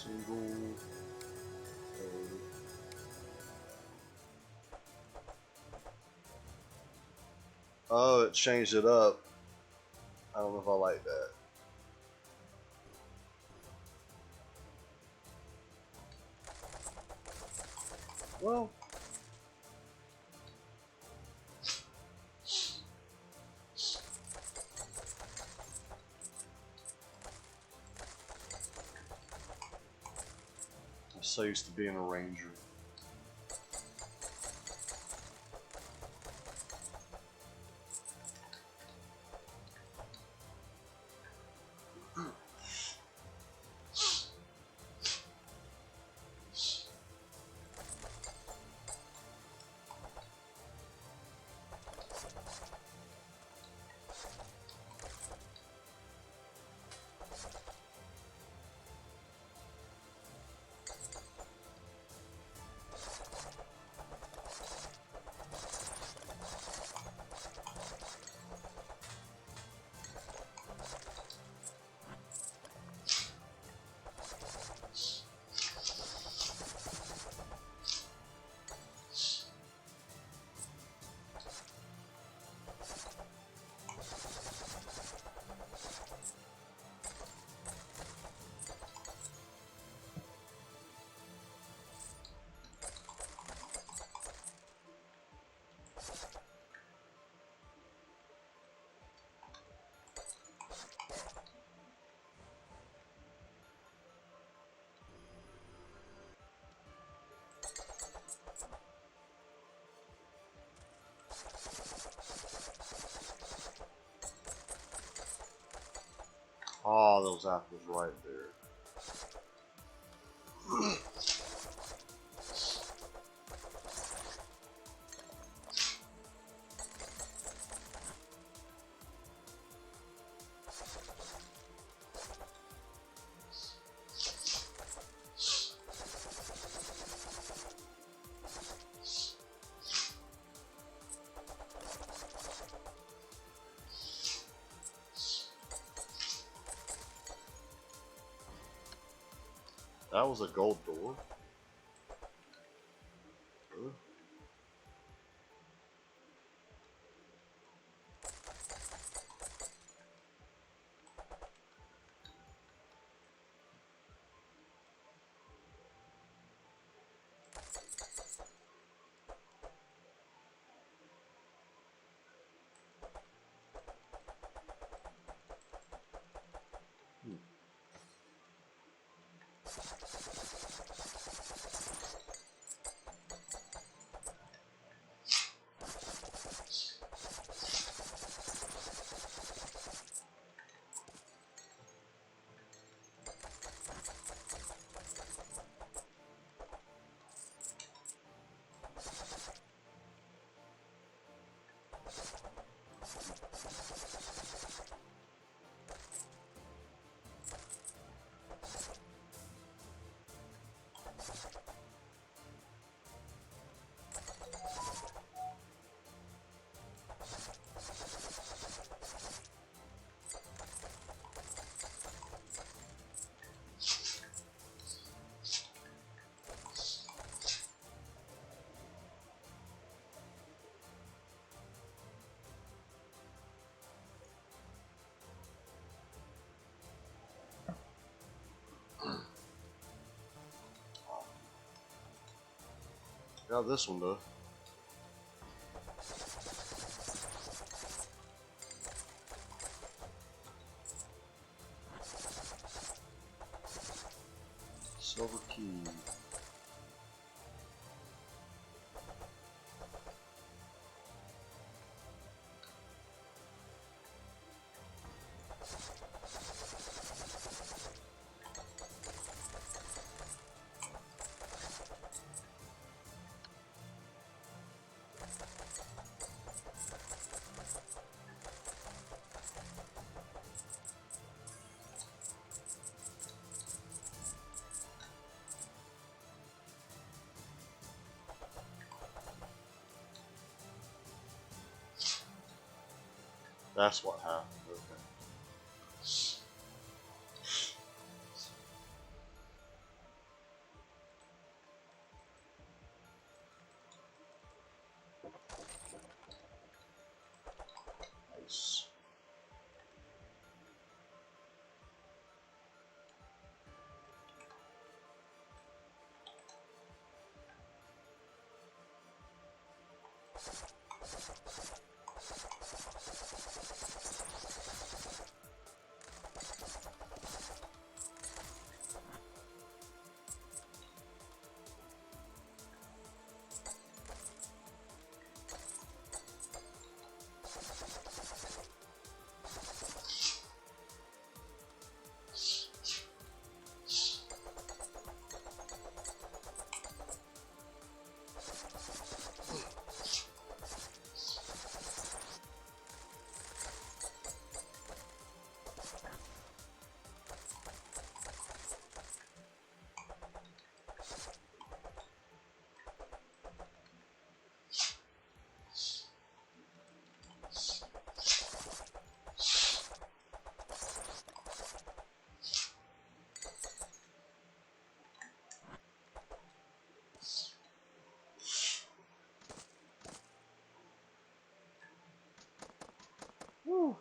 Single. Oh, it changed it up. I don't know if I like that. Well, I'm so used to being a ranger. Oh, those apples right there. That was a gold door? Really? Got this one though. Silver key. That's what happened. Okay. Woo.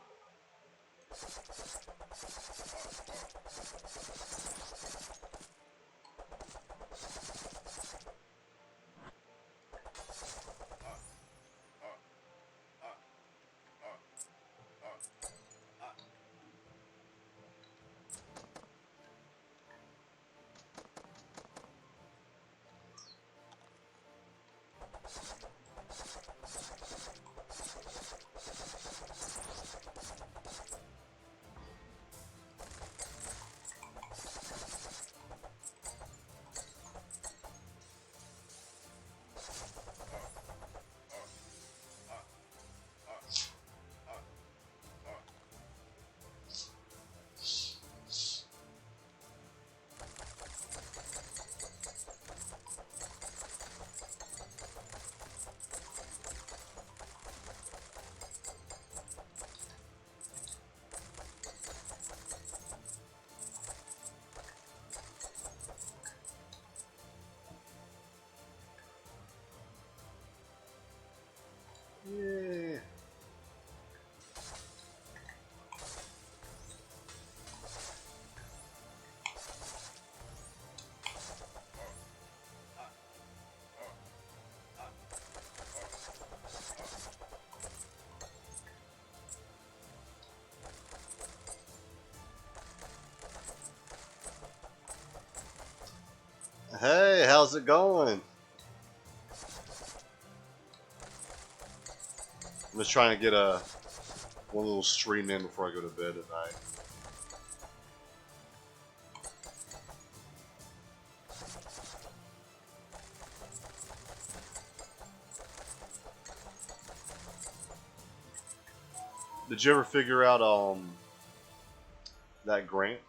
Yeah. Hey, how's it going? I'm just trying to get one little stream in before I go to bed at night. Did you ever figure out that grant?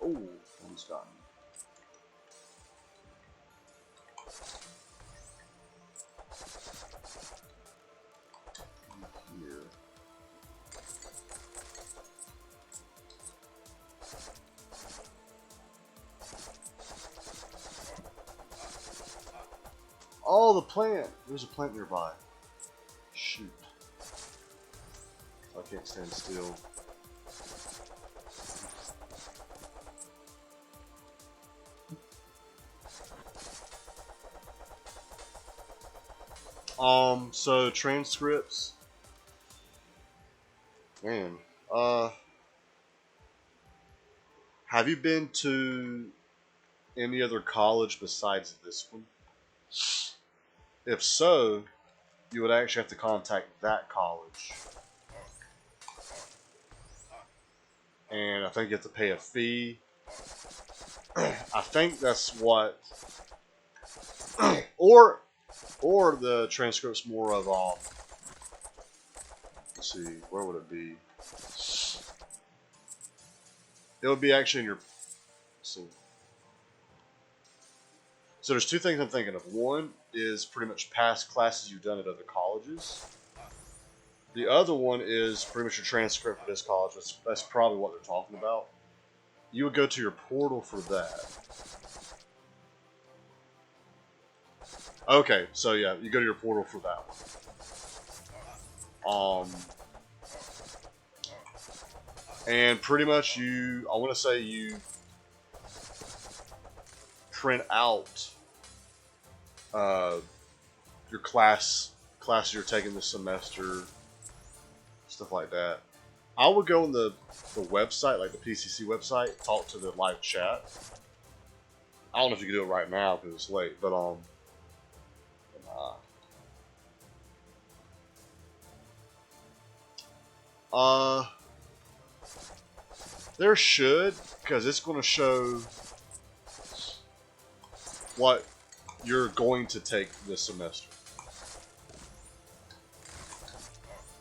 Oh, almost got me. Here. Oh, the plant! There's a plant nearby. Shoot. I can't stand still. So transcripts. Man, have you been to any other college besides this one? If so, you would actually have to contact that college. And I think you have to pay a fee. I think that's what, or the transcript's more of let's see, where would it be? It would be actually in your. So there's two things I'm thinking of. One is pretty much past classes you've done at other colleges. The other one is pretty much your transcript for this college. That's probably what they're talking about. You would go to your portal for that. Okay, so yeah, you go to your portal for that one. And pretty much I want to say you print out uh, your classes you're taking this semester, stuff like that. I would go on the website, like the PCC website, talk to the live chat. I don't know if you can do it right now because it's late, but there should, because it's going to show what you're going to take this semester.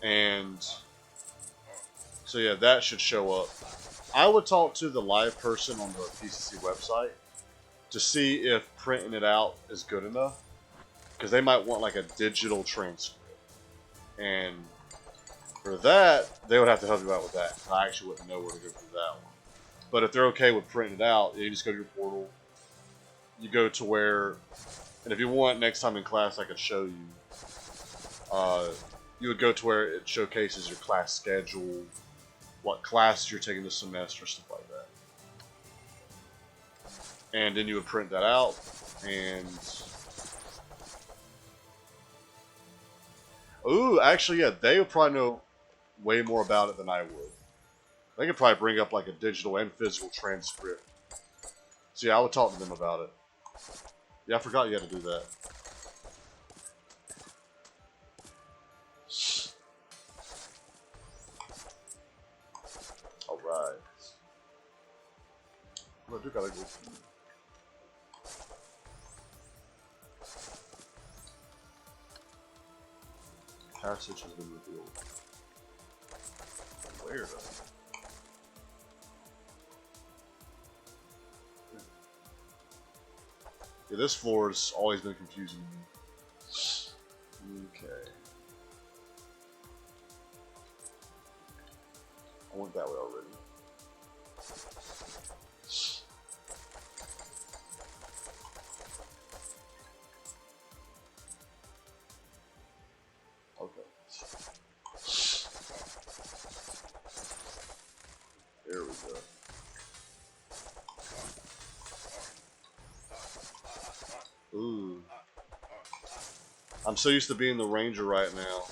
And so yeah, that should show up. I would talk to the live person on the PCC website to see if printing it out is good enough, because they might want like a digital transcript, and for that they would have to help you out with that. I actually wouldn't know where to go for that one. But if they're okay with printing it out, you just go to your portal. You go to where, and if you want, next time in class I could show you. You would go to where it showcases your class schedule, what classes you're taking this semester, stuff like that. And then you would print that out, and ooh, actually, yeah, they would probably know way more about it than I would. They could probably bring up like a digital and physical transcript. So yeah, I would talk to them about it. Yeah, I forgot you had to do that. Alright. I do gotta go. Passage has been revealed. Where though? Yeah, this floor has always been confusing to me. Okay. I went that way already. Okay. There we go. Ooh. I'm so used to being the ranger right now.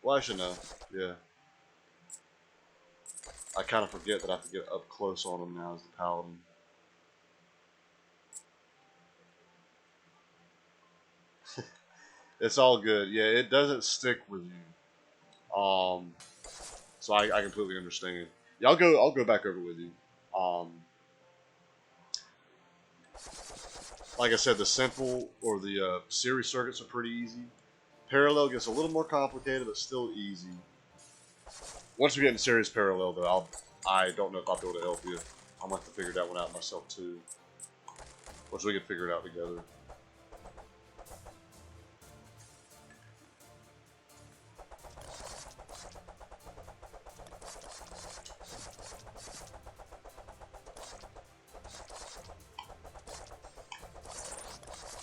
Well, I should know. Yeah. I kind of forget that I have to get up close on him now as the paladin. It's all good. Yeah, it doesn't stick with you. So I completely understand. Yeah, I'll go back over with you. Like I said, the simple or the series circuits are pretty easy. Parallel gets a little more complicated, but still easy. Once we get into series parallel, though, I don't know if I'll be able to help you. I'm gonna have to figure that one out myself too. Once we can figure it out together.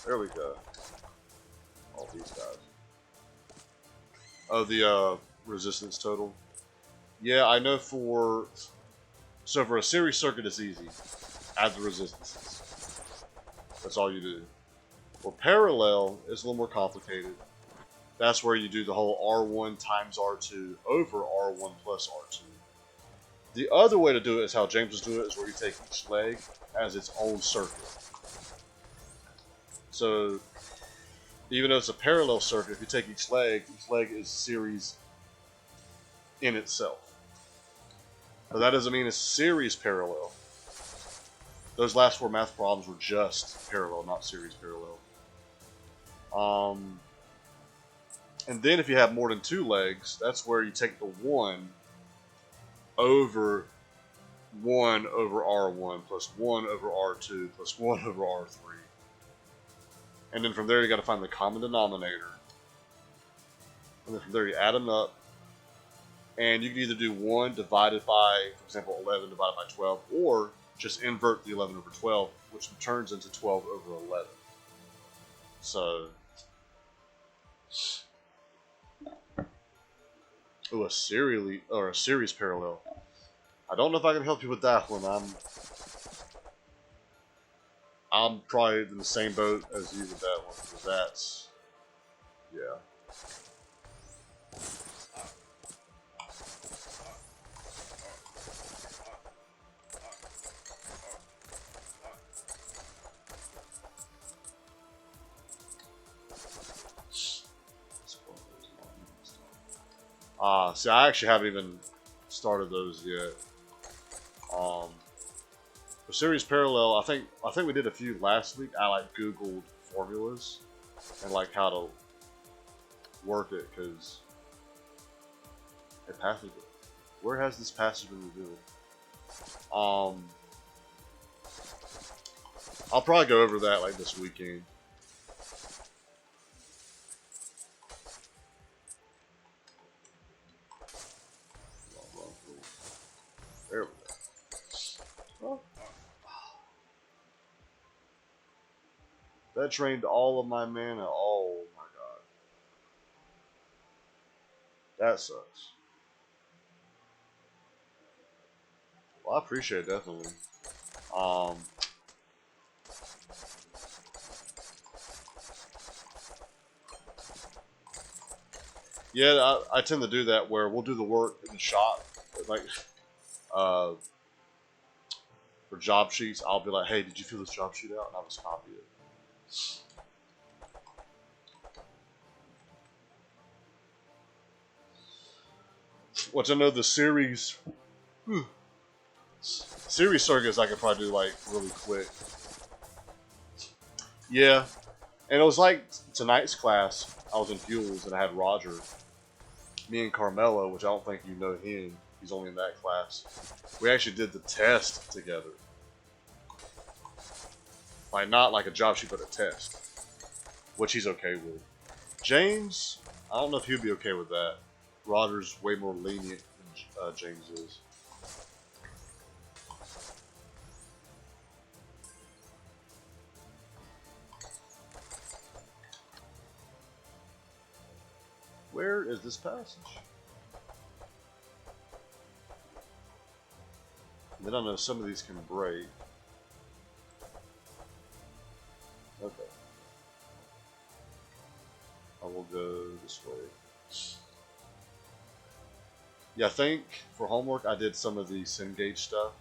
There we go. All these guys. Oh, the resistance total. Yeah, I know for... So for a series circuit, it's easy. Add the resistances. That's all you do. For parallel, it's a little more complicated. That's where you do the whole R1 times R2 over R1 plus R2. The other way to do it is how James was doing it, is where you take each leg as its own circuit. So, even though it's a parallel circuit, if you take each leg is series in itself. But that doesn't mean it's series parallel. Those last four math problems were just parallel, not series parallel. And then if you have more than two legs, that's where you take the 1 over R1 plus 1 over R2 plus 1 over R3. And then from there you got to find the common denominator. And then from there you add them up. And you can either do 1 divided by, for example, 11 divided by 12, or just invert the 11 over 12, which turns into 12 over 11. So, ooh, a series parallel. I don't know if I can help you with that one. I'm probably in the same boat as you with that one, because that's, yeah. See, I actually haven't even started those yet. For series parallel, I think we did a few last week. I like Googled formulas and like how to work it, because a passage. Where has this passage been revealed? I'll probably go over that like this weekend. There we go. That drained all of my mana. Oh my god. That sucks. Well, I appreciate it, definitely. Yeah, I tend to do that where we'll do the work in the shop. Like, for job sheets, I'll be like, hey, did you fill this job sheet out? And I'll just copy it. Which I know the series circuits I could probably do like really quick. Yeah, and it was like tonight's class. I was in Fuels and I had Roger, me and Carmelo, which I don't think you know him. He's only in that class. We actually did the test together. Like, not like a job sheet, but a test, which he's okay with. James, I don't know if he'd be okay with that. Roger's way more lenient than James is. Where is this passage? Then I know some of these can break. Okay. I will go this way. Yeah, I think for homework I did some of the Cengage stuff.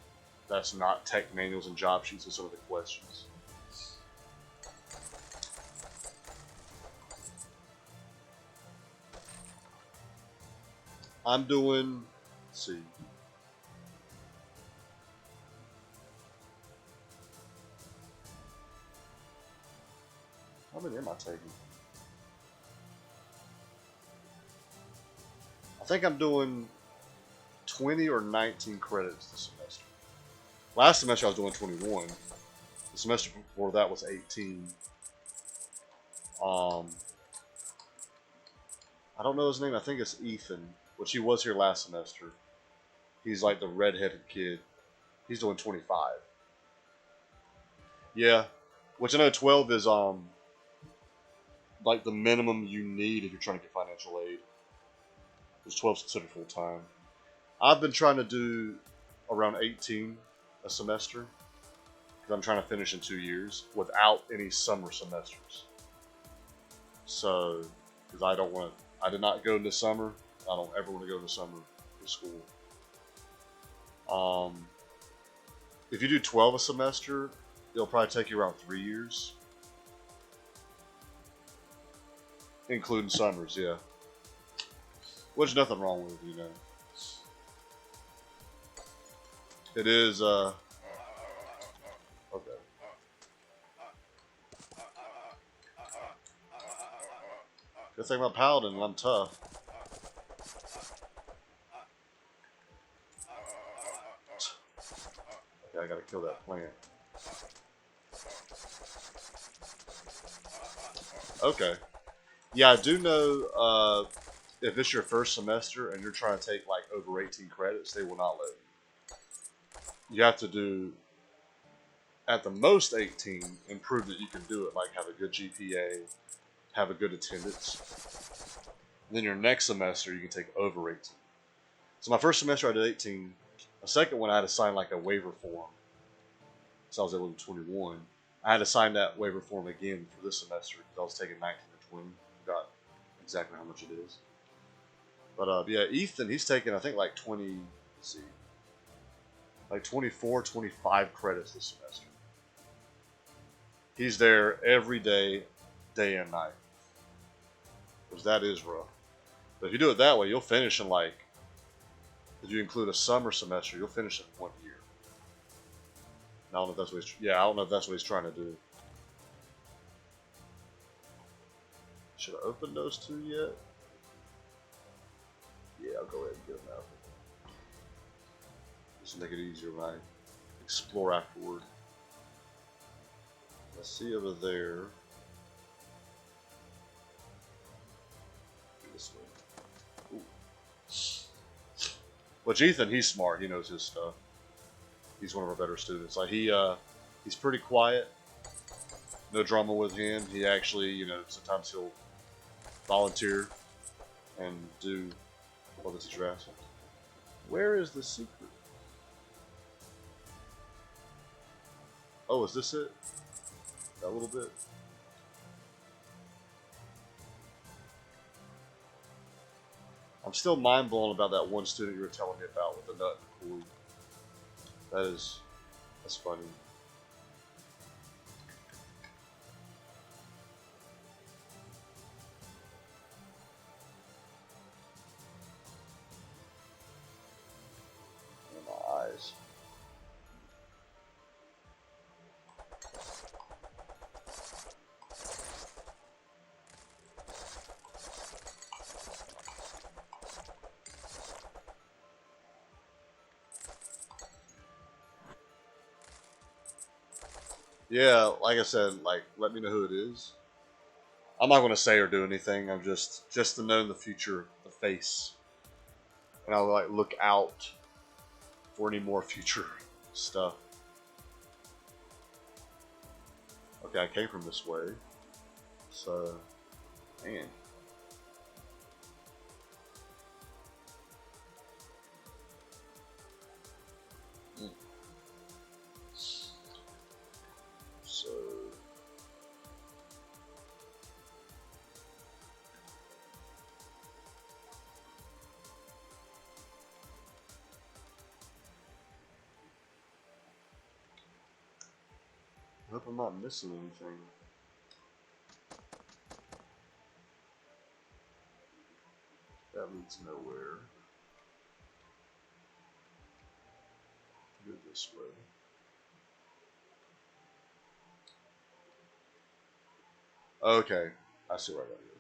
That's not tech manuals and job sheets with some of the questions. I'm doing, let's see. How many am I taking? I think I'm doing 20 or 19 credits this semester. Last semester I was doing 21. The semester before that was 18. I don't know his name. I think it's Ethan, which he was here last semester. He's like the redheaded kid. He's doing 25. Yeah, which I know 12 is like the minimum you need if you're trying to get financial aid. Because 12 is considered full time. I've been trying to do around 18 a semester because I'm trying to finish in 2 years without any summer semesters. So, because I did not go into summer. I don't ever want to go into summer for school. If you do 12 a semester, it'll probably take you around 3 years. Including summers, yeah. Which nothing wrong with it, you know. It is, okay. Good thing about Paladin, I'm tough. Okay, I gotta kill that plant. Okay. Yeah, I do know, if it's your first semester and you're trying to take like over 18 credits, they will not let you. You have to do at the most 18 and prove that you can do it, like have a good GPA, have a good attendance. Then your next semester you can take over 18. So my first semester I did 18. My second one I had to sign like a waiver form. So I was able to 21. I had to sign that waiver form again for this semester because I was taking 19 or 20. Got exactly how much it is. But yeah, Ethan, he's taking I think like 20. Let's see, like 24, 25 credits this semester. He's there every day, day and night. Because that is rough. But if you do it that way, you'll finish in like, if you include a summer semester, you'll finish in 1 year. I don't know if that's what he's, I don't know if that's what he's trying to do. Should I open those two yet? Yeah, I'll go ahead and get them out. Just make it easier when I explore afterward. Let's see over there. This way. Ooh. Well, Ethan, he's smart. He knows his stuff. He's one of our better students. Like he's pretty quiet. No drama with him. He actually, sometimes he'll volunteer and do what the teacher asks him. Where is the secret? Oh, is this it? That little bit? I'm still mind blown about that one student you were telling me about with the nut and the cord. That's funny. And my eyes. Yeah, like I said, let me know who it is. I'm not going to say or do anything. I'm just to know in the future the face, and I'll look out for any more future stuff. Okay, I came from this way, so man. So. I hope I'm not missing anything. That leads nowhere. Go this way. Okay, I see where I got to go.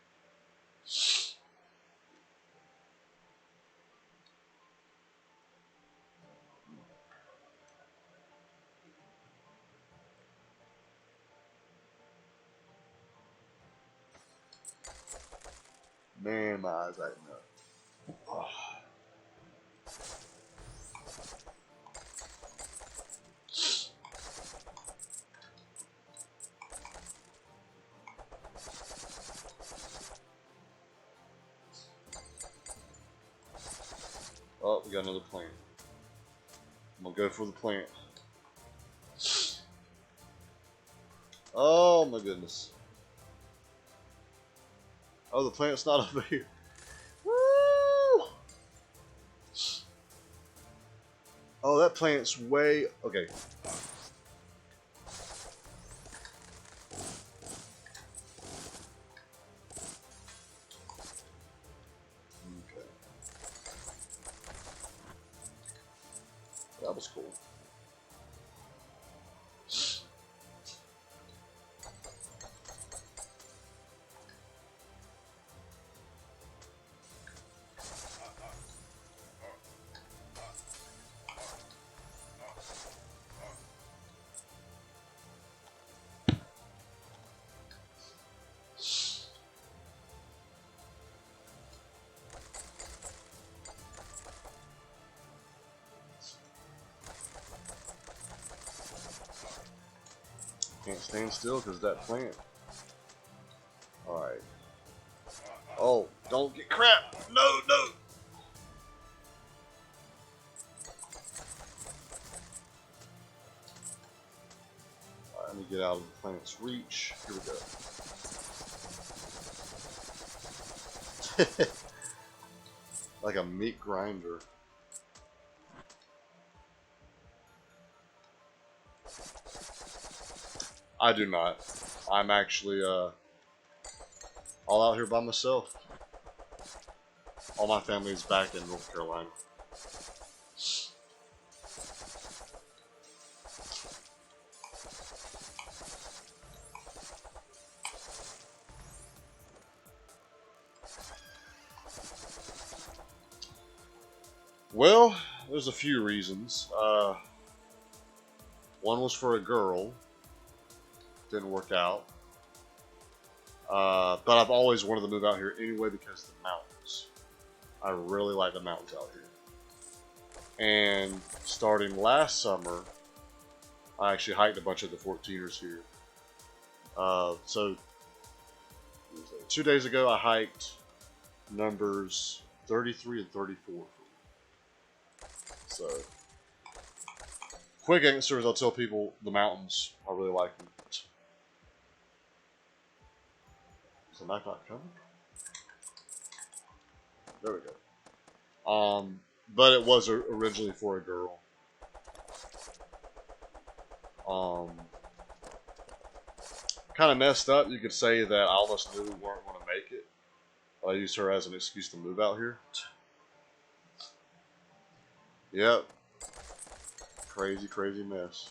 Man, my eyes acting up. Oh. Oh, we got another plant. I'm gonna go for the plant. Oh my goodness. Oh, the plant's not over here. Woo! Oh, that plant's way... Okay. That was cool. Can't stand still because of that plant. Alright. Oh, don't get crap! No, no! Alright, let me get out of the plant's reach. Here we go. Like a meat grinder. I do not. I'm actually all out here by myself. All my family is back in North Carolina. Well, there's a few reasons. One was for a girl. Didn't work out. But I've always wanted to move out here anyway because of the mountains. I really like the mountains out here. And starting last summer, I actually hiked a bunch of the 14ers here. So 2 days ago, I hiked numbers 33 and 34. So, quick answer is I'll tell people the mountains. I really like them. Is the knife not coming? There we go. But it was originally for a girl. Kind of messed up. You could say that I almost knew we weren't going to make it. I used her as an excuse to move out here. Yep. Crazy, crazy mess.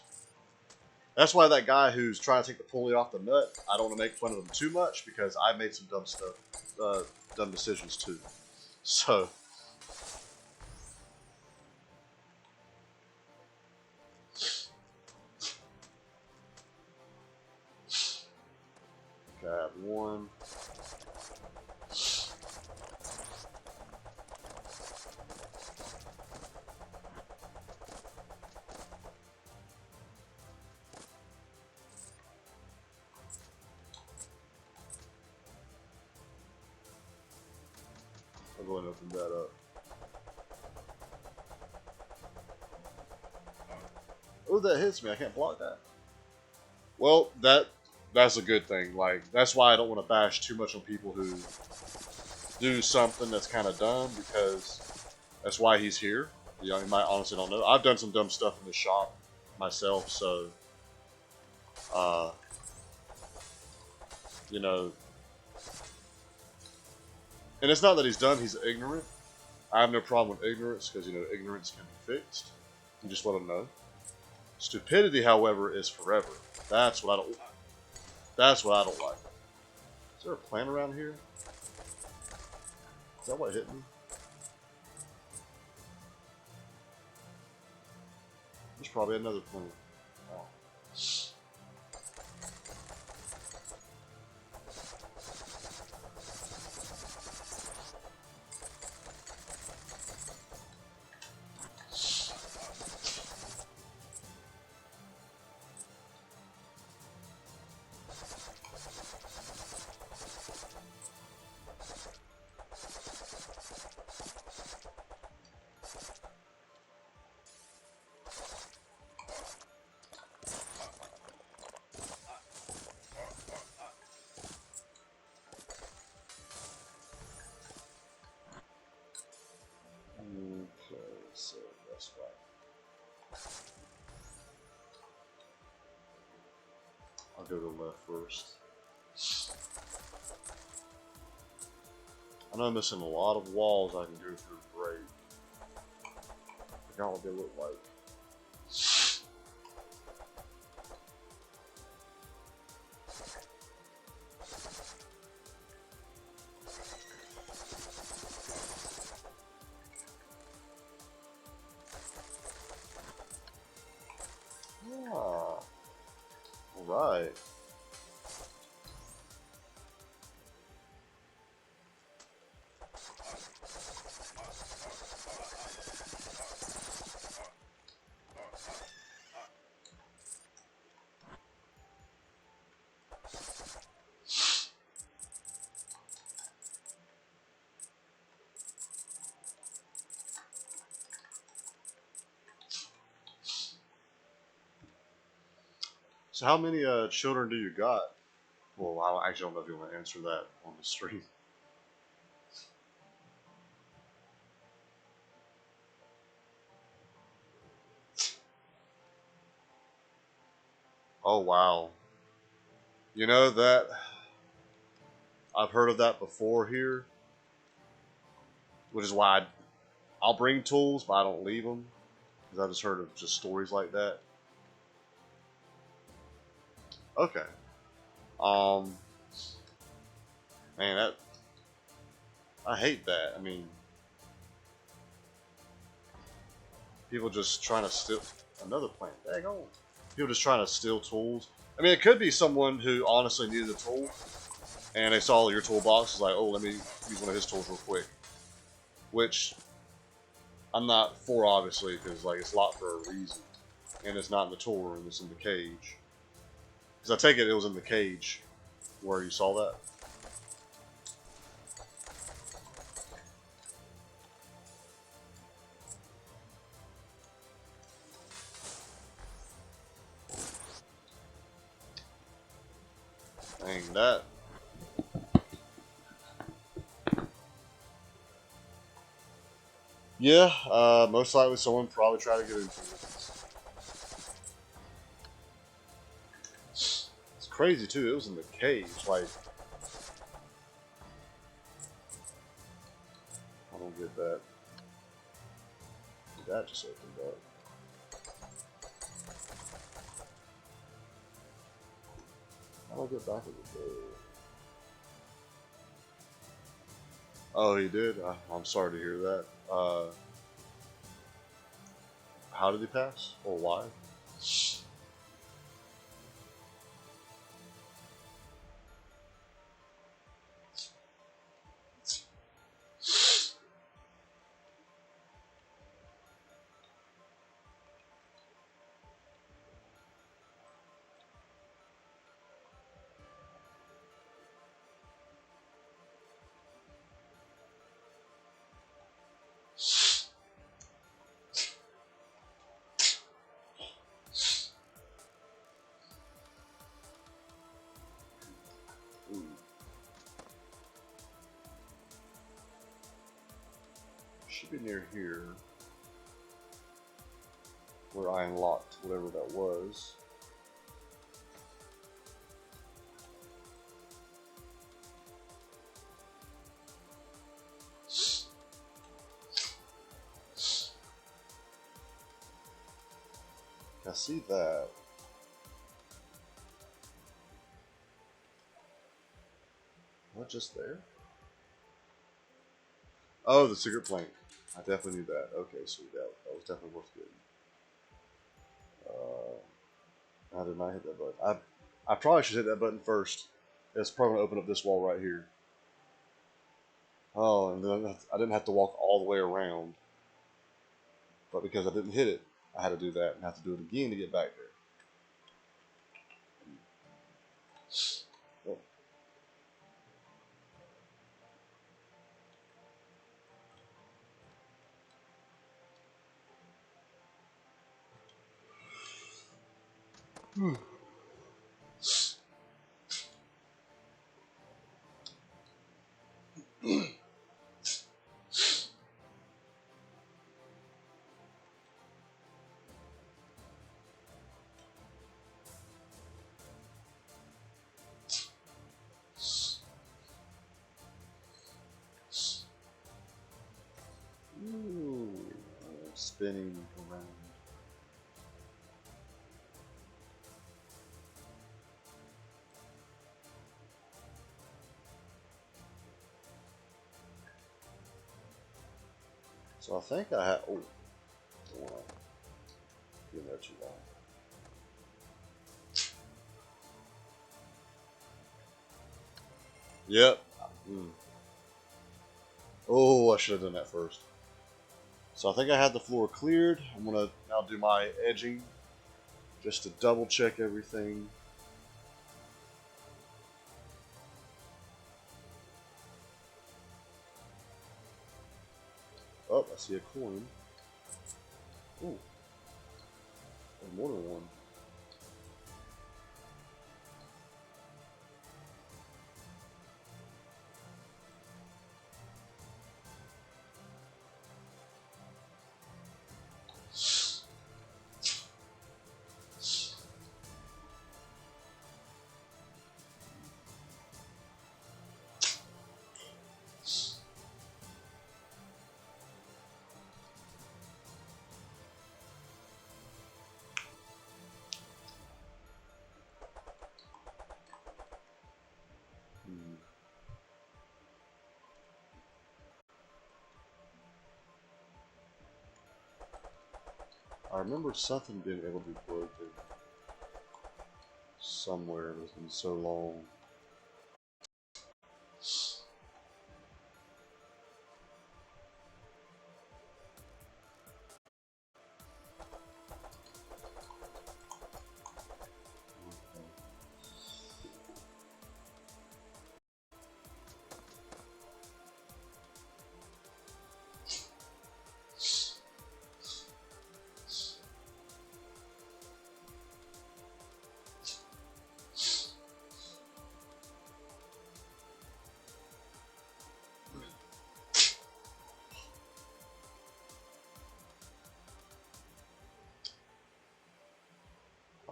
That's why that guy who's trying to take the pulley off the nut, I don't want to make fun of him too much because I made some dumb stuff, dumb decisions too. So. Okay, I have one. I'll go and open that up. Oh, that hits me. I can't block that. Well, that's a good thing. Like, that's why I don't want to bash too much on people who do something that's kind of dumb, because that's why he's here. You know, you might honestly don't know. I've done some dumb stuff in the shop myself, so you know. And it's not that he's dumb, he's ignorant. I have no problem with ignorance, because, you know, ignorance can be fixed. You just let them know. Stupidity, however, is forever. That's what I don't like. Is there a plant around here? Is that what hit me? There's probably another plant. Oh. Okay, so that's right. I'll go to the left first. I know I'm missing a lot of walls I can go through. Great. I forgot what they look like. Right. So how many children do you got? Well, I actually don't know if you want to answer that on the stream. Oh wow. You know that I've heard of that before here, which is why I'll bring tools, but I don't leave them because I just heard of just stories like that. Okay. Um, man, that I hate that. I mean, people just trying to steal another plant. Dang on. People just trying to steal tools. I mean, it could be someone who honestly needed a tool, and they saw your toolbox. Is like, oh, let me use one of his tools real quick. Which I'm not for, obviously, because like it's locked for a reason, and it's not in the tool room. It's in the cage. Because I take it was in the cage where you saw that. Dang, that. Yeah, most likely someone probably tried to get into it. It's crazy too. It was in the cage. Like, I don't get that. That just opened up. How do I get back in the door? Oh, he did? I'm sorry to hear that. How did he pass? Or why? Ooh. Should be near here. Where I unlocked whatever that was. I see that. What, just there? Oh, the secret plank. I definitely knew that. Okay, sweet. That was definitely worth getting. I did not hit that button. I probably should hit that button first. It's probably going to open up this wall right here. Oh, and then I didn't have to walk all the way around. But because I didn't hit it, I had to do that and have to do it again to get back there. Oh. Ooh, spinning around. So I think I have. Oh, don't want to be in there too long. Yep. Oh, I should have done that first. So I think I had the floor cleared. I'm gonna now do my edging just to double check everything. Oh, I see a coin. Ooh. There's more than one. I remember something being able to be broken somewhere. It's been so long.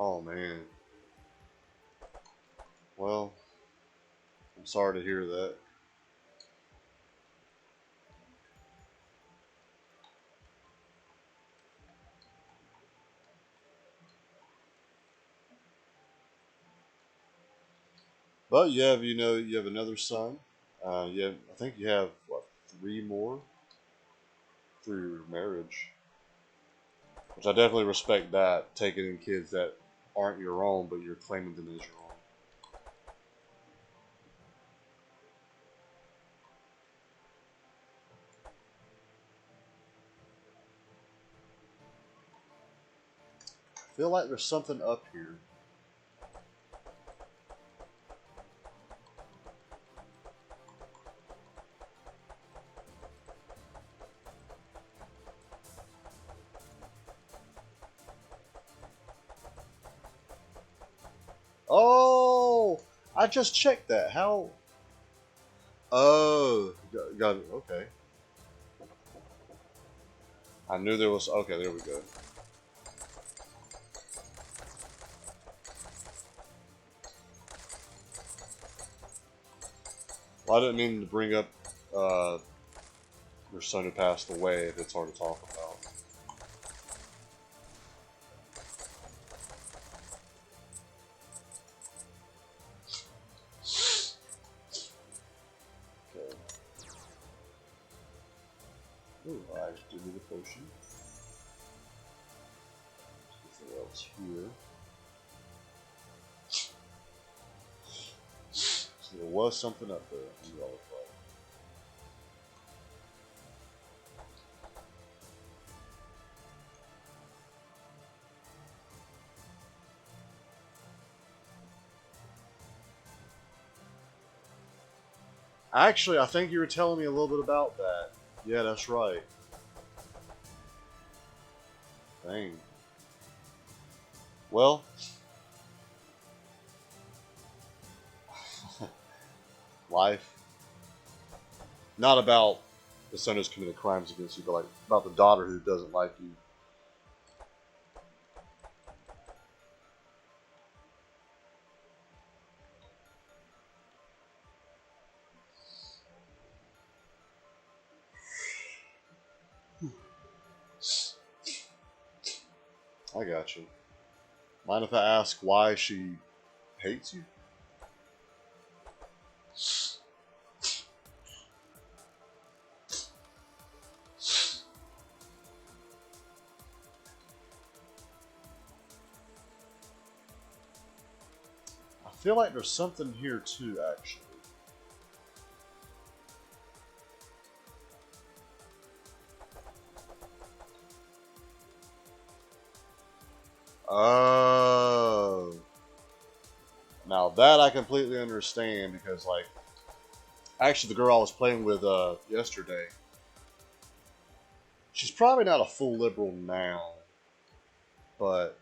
Oh man. Well, I'm sorry to hear that. But you have another son. I think you have what, three more through your marriage, which I definitely respect that. Taking in kids that aren't your own, but you're claiming them as your own. I feel like there's something up here. Oh, I just checked that. How? Oh, got it. Okay. I knew there was. Okay, there we go. Well, I didn't mean to bring up uh, your son who passed away. If it's hard to talk about. Okay. Ooh, I do need a potion. Anything else here? So there was something up there. You all right. Actually, I think you were telling me a little bit about that. Yeah, that's right. Dang. Well, life. Not about the son who's committed crimes against you, but like about the daughter who doesn't like you. I got you. Mind if I ask why she hates you? I feel like there's something here too, actually. Oh. Now that I completely understand because, like, actually, the girl I was playing with yesterday, she's probably not a full liberal now, but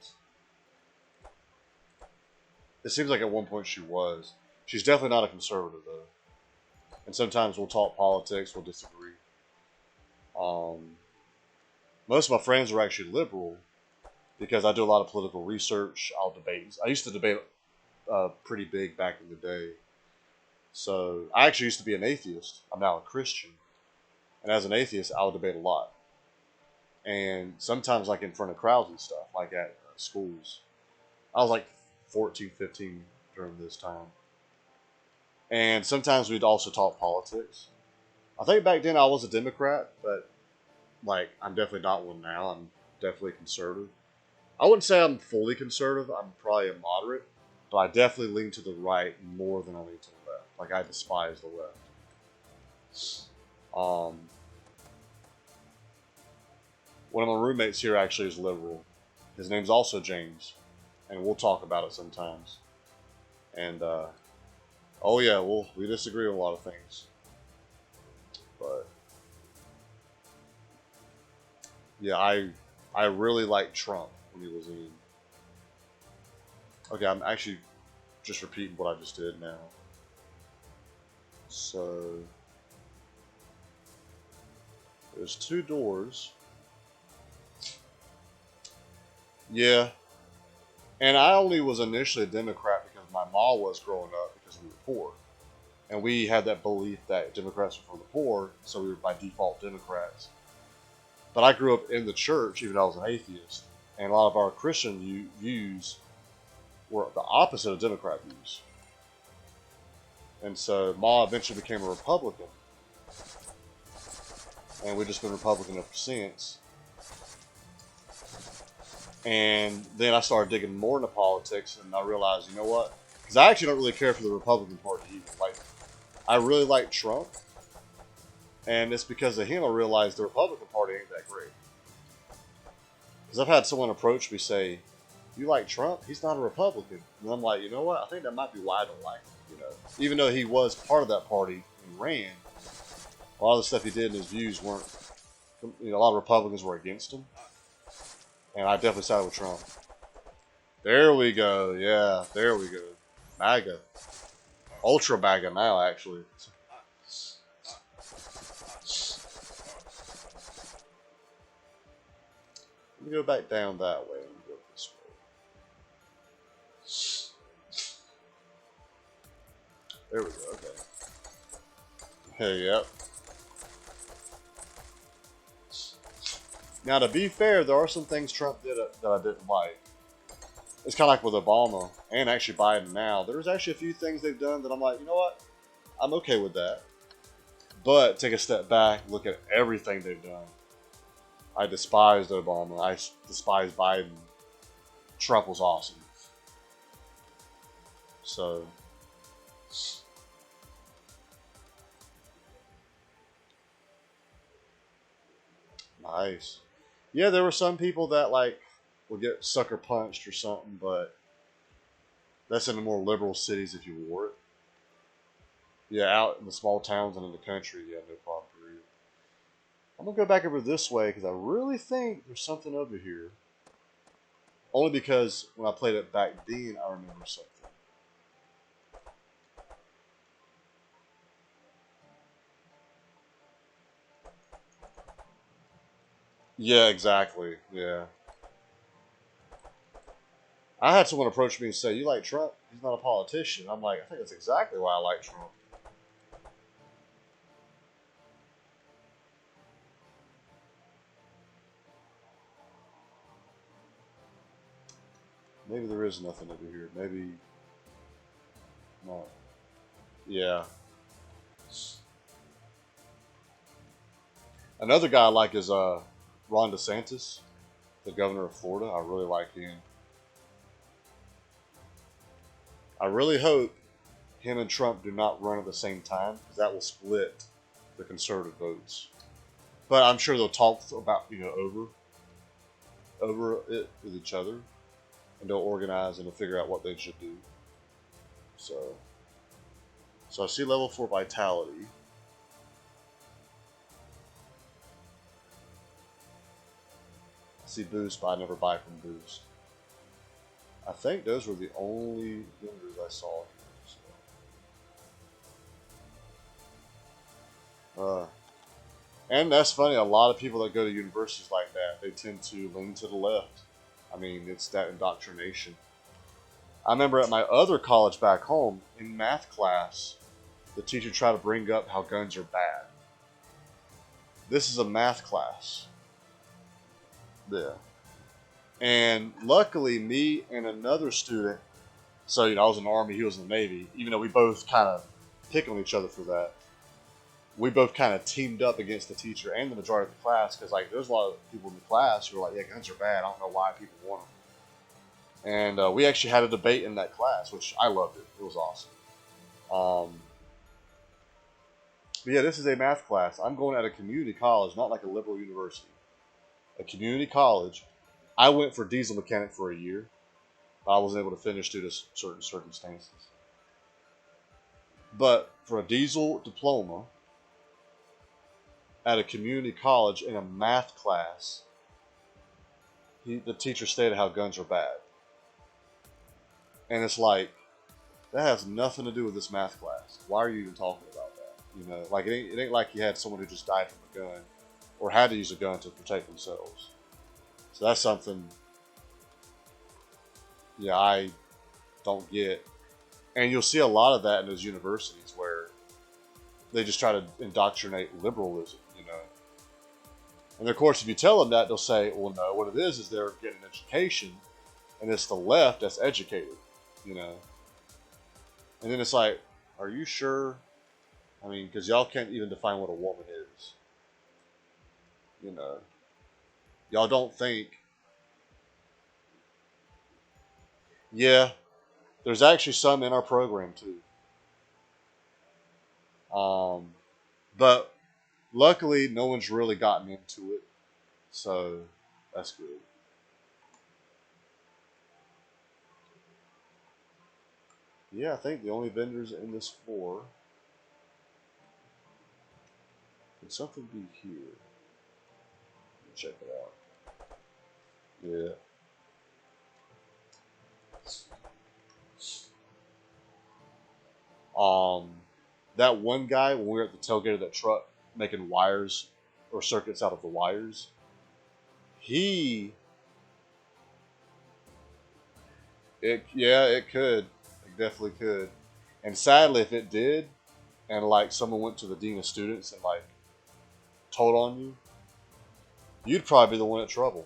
it seems like at one point she was. She's definitely not a conservative, though. And sometimes we'll talk politics, we'll disagree. Um, Most of my friends are actually liberal because I do a lot of political research. I'll debate. I used to debate pretty big back in the day. So I actually used to be an atheist. I'm now a Christian. And as an atheist, I'll debate a lot. And sometimes like in front of crowds and stuff, like at schools. I was like 14, 15 during this time. And sometimes we'd also talk politics. I think back then I was a Democrat, but like I'm definitely not one now. definitely conservative. I wouldn't say I'm fully conservative. I'm probably a moderate, but I definitely lean to the right more than I lean to the left. Like I despise the left. Um, one of my roommates here actually is liberal. His name's also James, and we'll talk about it sometimes. And oh yeah, we disagree on a lot of things, but yeah, I really liked Trump when he was in. Okay, I'm actually just repeating what I just did now. So there's two doors. Yeah, and I only was initially a Democrat because my mom was growing up because we were poor, and we had that belief that Democrats were for the poor, so we were by default Democrats. But I grew up in the church, even though I was an atheist, and a lot of our Christian views were the opposite of Democrat views. And so Ma eventually became a Republican, and we've just been Republican ever since. And then I started digging more into politics, and I realized, you know what? Because I actually don't really care for the Republican Party either. Like, I really like Trump, and it's because of him I realized the Republican Party ain't that great. Because I've had someone approach me say, "You like Trump? He's not a Republican." And I'm like, you know what? I think that might be why I don't like him. Even though he was part of that party and ran, a lot of the stuff he did and his views weren't. A lot of Republicans were against him, and I definitely sided with Trump. There we go. Yeah, there we go. MAGA, ultra MAGA now, actually. Let me go back down that way. Let me go this way. There we go. Okay. Hey, yep. Now, to be fair, there are some things Trump did that I didn't like. It's kind of like with Obama and actually Biden now. There's actually a few things they've done that I'm like, you know what? I'm okay with that. But take a step back, look at everything they've done. I despised Obama. I despised Biden. Trump was awesome. So, nice. Yeah, there were some people that like would get sucker punched or something, but that's in the more liberal cities if you wore it. Yeah, out in the small towns and in the country, yeah, no problem for you. I'm gonna go back over this way because I really think there's something over here. Only because when I played it back then, I remember something. Yeah, exactly. Yeah. I had someone approach me and say, "You like Trump? He's not a politician." I'm like, I think that's exactly why I like Trump. Maybe there is nothing over here. Maybe not. Yeah. Another guy I like is Ron DeSantis, the governor of Florida. I really like him. I really hope him and Trump do not run at the same time because that will split the conservative votes. But I'm sure they'll talk about over it with each other, and they'll organize and they'll figure out what they should do. So I see level 4 vitality. I see boost, but I never buy from boost. I think those were the only vendors I saw here. So. And that's funny. A lot of people that go to universities like that, they tend to lean to the left. I mean, it's that indoctrination. I remember at my other college back home, in math class, the teacher tried to bring up how guns are bad. This is a math class. Yeah. And luckily, me and another student, so I was in the Army, he was in the Navy, even though we both kind of pick on each other for that. we both kind of teamed up against the teacher and the majority of the class because like there's a lot of people in the class who are like, yeah, guns are bad. I don't know why people want them. And we actually had a debate in that class, which I loved it. It was awesome. But yeah, this is a math class. I'm going at a community college, not like a liberal university. A community college. I went for diesel mechanic for a year. I wasn't able to finish due to certain circumstances. But for a diesel diploma at a community college in a math class, the teacher stated how guns are bad. And it's like, that has nothing to do with this math class. Why are you even talking about that? You know, like it ain't like you had someone who just died from a gun or had to use a gun to protect themselves. So that's something, yeah, I don't get. And you'll see a lot of that in those universities where they just try to indoctrinate liberalism, you know. And of course, if you tell them that, they'll say, well, no, what it is they're getting an education, and it's the left that's educated, you know. And then it's like, are you sure? I mean, because y'all can't even define what a woman is. You know, y'all don't think. Yeah, there's actually some in our program too. But luckily, no one's really gotten into it, so that's good. Yeah, I think the only vendors in this floor. Could something be here? Check it out. Yeah. Um, that one guy when we were at the tailgate of that truck making wires or circuits out of the wires, he, it could, it definitely could, and sadly, if it did, and like someone went to the dean of students and like told on you, you'd probably be the one at trouble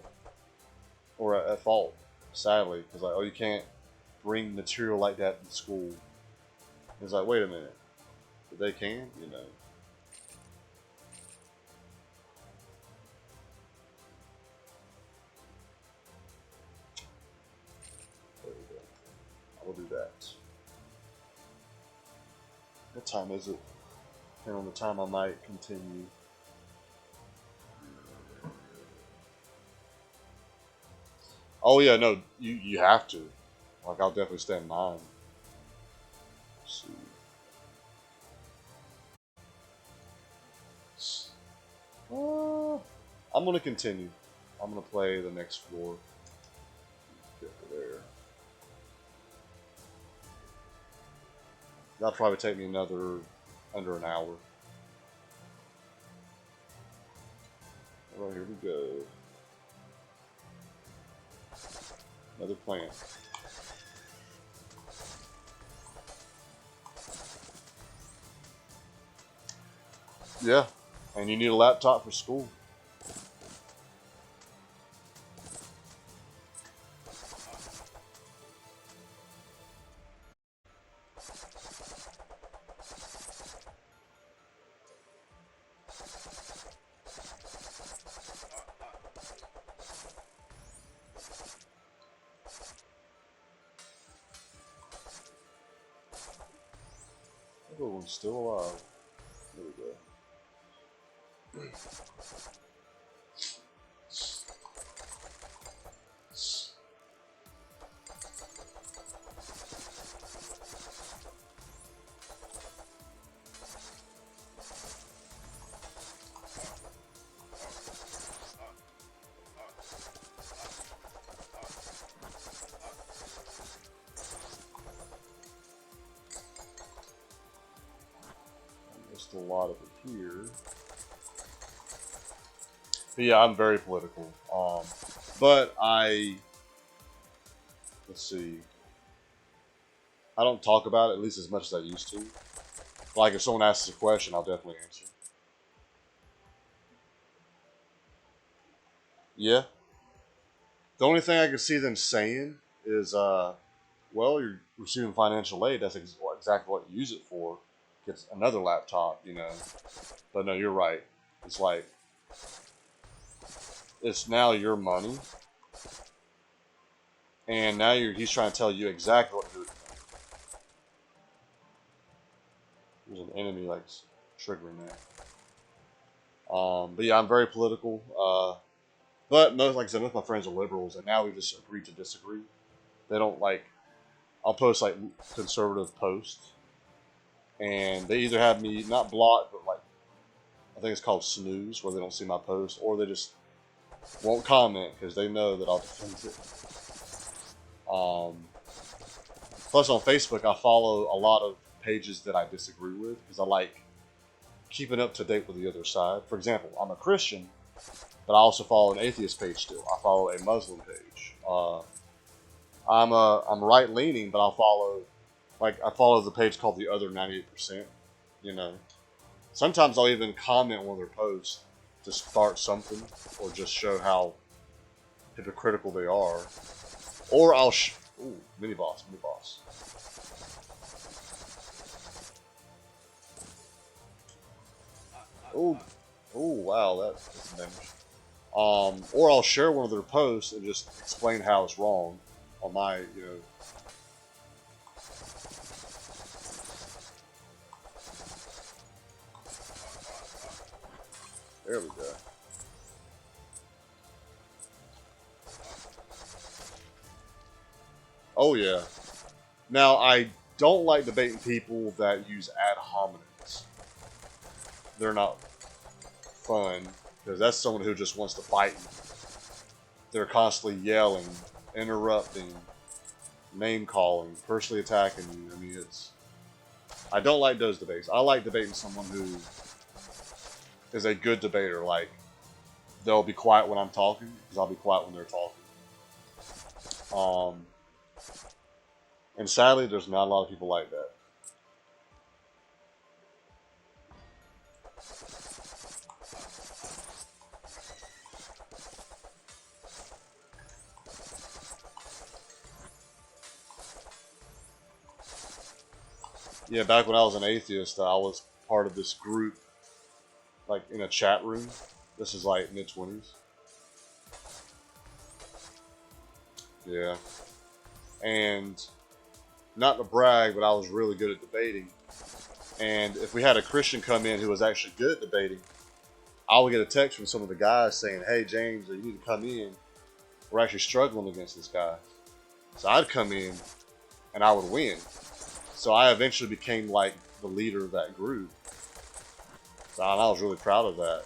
or at fault. Sadly, because like, oh, you can't bring material like that in school. It's like, wait a minute, but they can, you know. There we go. I will do that. What time is it? Depending on the time, I might continue. Oh yeah, no, you have to. Like, I'll definitely stand mine. Let's see. I'm gonna continue. I'm gonna play the next floor. Get to there. That'll probably take me another under an hour. Alright, here we go. Another plant. Yeah, and you need a laptop for school. Everyone's still alive. There we go. Just a lot of it here. But yeah, I'm very political. But let's see. I don't talk about it at least as much as I used to. Like if someone asks a question, I'll definitely answer. Yeah. The only thing I can see them saying is, well, you're receiving financial aid. That's exactly what you use it for. gets another laptop, you know. But no, you're right. It's like, it's now your money, and now he's trying to tell you exactly what to do. There's an enemy like triggering there. But yeah, I'm very political. But most, like I said, most of my friends are liberals, and now we just agreed to disagree. They don't like. I'll post like conservative posts, and they either have me not blocked, but like I think it's called snooze, where they don't see my post, or they just won't comment because they know that I'll defend it. Plus, on Facebook, I follow a lot of pages that I disagree with because I like keeping up to date with the other side. For example, I'm a Christian, but I also follow an atheist page still. I follow a Muslim page. I'm right leaning, but I follow the page called the Other 98%. You know, sometimes I'll even comment on one of their posts to start something or just show how hypocritical they are. Or I'll ooh, mini boss. Oh, wow, that's damage. Or I'll share one of their posts and just explain how it's wrong on my, you know. There we go. Oh yeah. Now I don't like debating people that use ad hominems. They're not fun because that's someone who just wants to fight you. They're constantly yelling, interrupting, name calling, personally attacking you. I mean, I don't like those debates. I like debating someone who is a good debater. Like, they'll be quiet when I'm talking because I'll be quiet when they're talking. And sadly, there's not a lot of people like that. Yeah, back when I was an atheist, I was part of this group, like in a chat room. This is like mid-20s. Yeah. And not to brag, but I was really good at debating. And if we had a Christian come in who was actually good at debating, I would get a text from some of the guys saying, "Hey, James, you need to come in. We're actually struggling against this guy." So I'd come in and I would win. So I eventually became like the leader of that group. So I was really proud of that.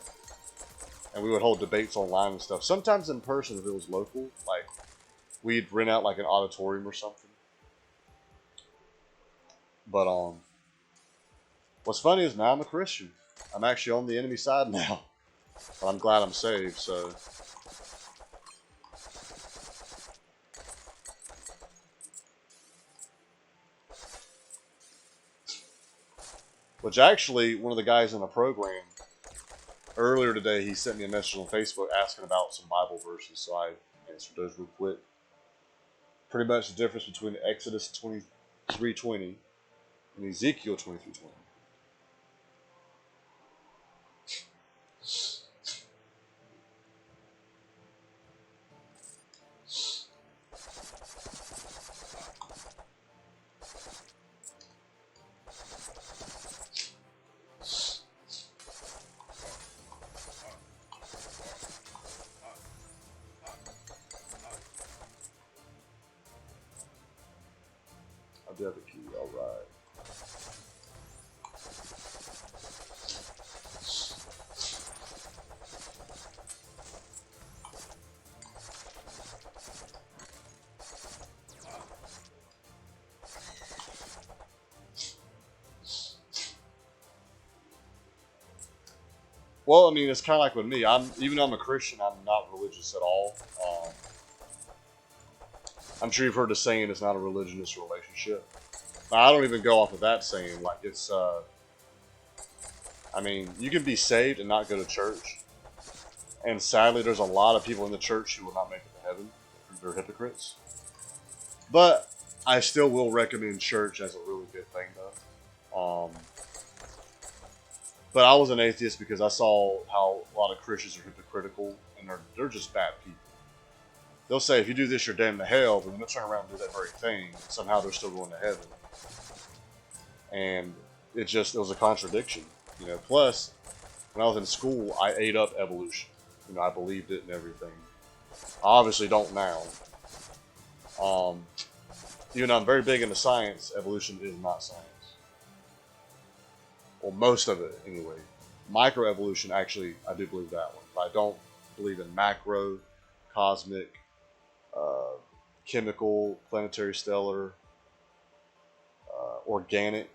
And we would hold debates online and stuff. Sometimes in person if it was local. Like, we'd rent out like an auditorium or something. But what's funny is now I'm a Christian. I'm actually on the enemy side now. But I'm glad I'm saved, so. Which actually, one of the guys in the program, earlier today, he sent me a message on Facebook asking about some Bible verses, so I answered those real quick. Pretty much the difference between Exodus 23:20 and Ezekiel 23:20. I do have a key, alright. Well, I mean, it's kind of like with me. Even though I'm a Christian, I'm not religious at all. I'm sure you've heard the saying, "It's not a religion, it's a relationship." Now, I don't even go off of that saying. Like, I mean, you can be saved and not go to church. And sadly, there's a lot of people in the church who will not make it to heaven. They're hypocrites. But I still will recommend church as a really good thing, though. But I was an atheist because I saw how a lot of Christians are hypocritical and they're just bad people. They'll say if you do this, you're damned to hell, but then they'll turn around and do that very thing. And somehow they're still going to heaven, and it was a contradiction, you know. Plus, when I was in school, I ate up evolution. You know, I believed it and everything. I obviously don't now. Even though I'm very big into science, evolution is not science. Well, most of it, anyway. Microevolution, actually, I do believe that one. But I don't believe in macro, cosmic, chemical, planetary, stellar, organic.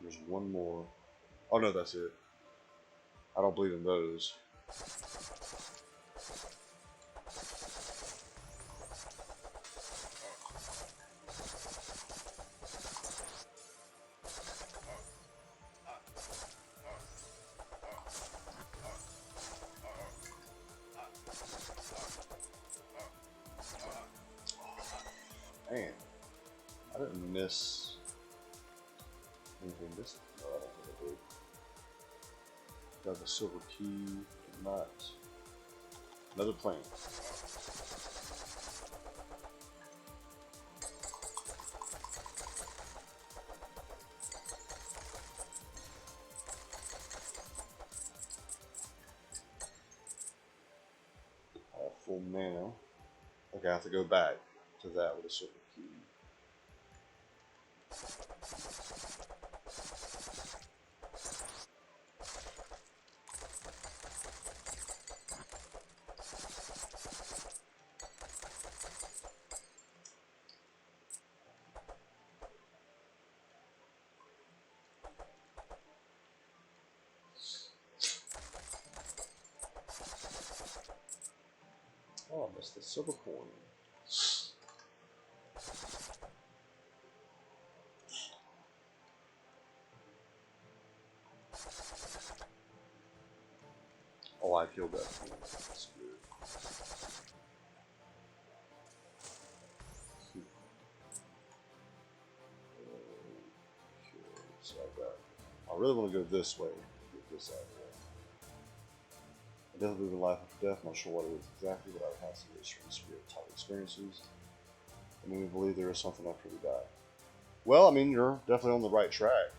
There's one more. Oh, no, that's it. I don't believe in those. Man, I didn't miss anything this. No, I don't think I did. Got the silver key, did not. Another plane. I have full mana. Okay, I have to go back to that with a silver key. Oh, I missed the silver coin. Oh, I killed that thing. That's good. Okay, so I really want to go this way. Get this out of there. I definitely believe in life after death. I'm not sure what it is exactly, but I would have to get from spirit type experiences. And then we believe there is something after we die. Well, I mean, you're definitely on the right track.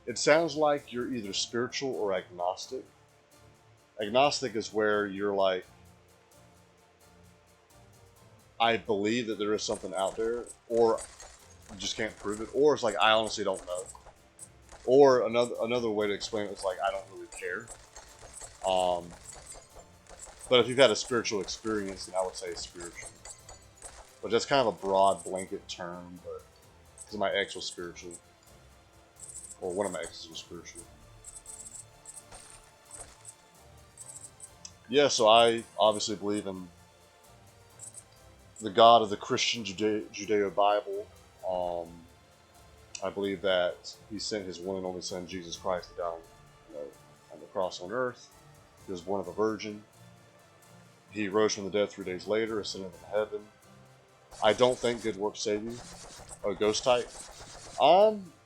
It sounds like you're either spiritual or agnostic. Agnostic is where you're like, I believe that there is something out there, or you just can't prove it, or it's like, I honestly don't know. Or another way to explain it is like, I don't really care. But if you've had a spiritual experience, then I would say spiritual. But that's kind of a broad blanket term, but because my ex was spiritual. Or one of my exes was spiritual. Yeah, so I obviously believe in the God of the Christian Judeo Bible. I believe that He sent His one and only Son, Jesus Christ, to die on the cross on earth. He was born of a virgin. He rose from the dead 3 days later, ascended into heaven. I don't think good works save you. Oh, ghost type.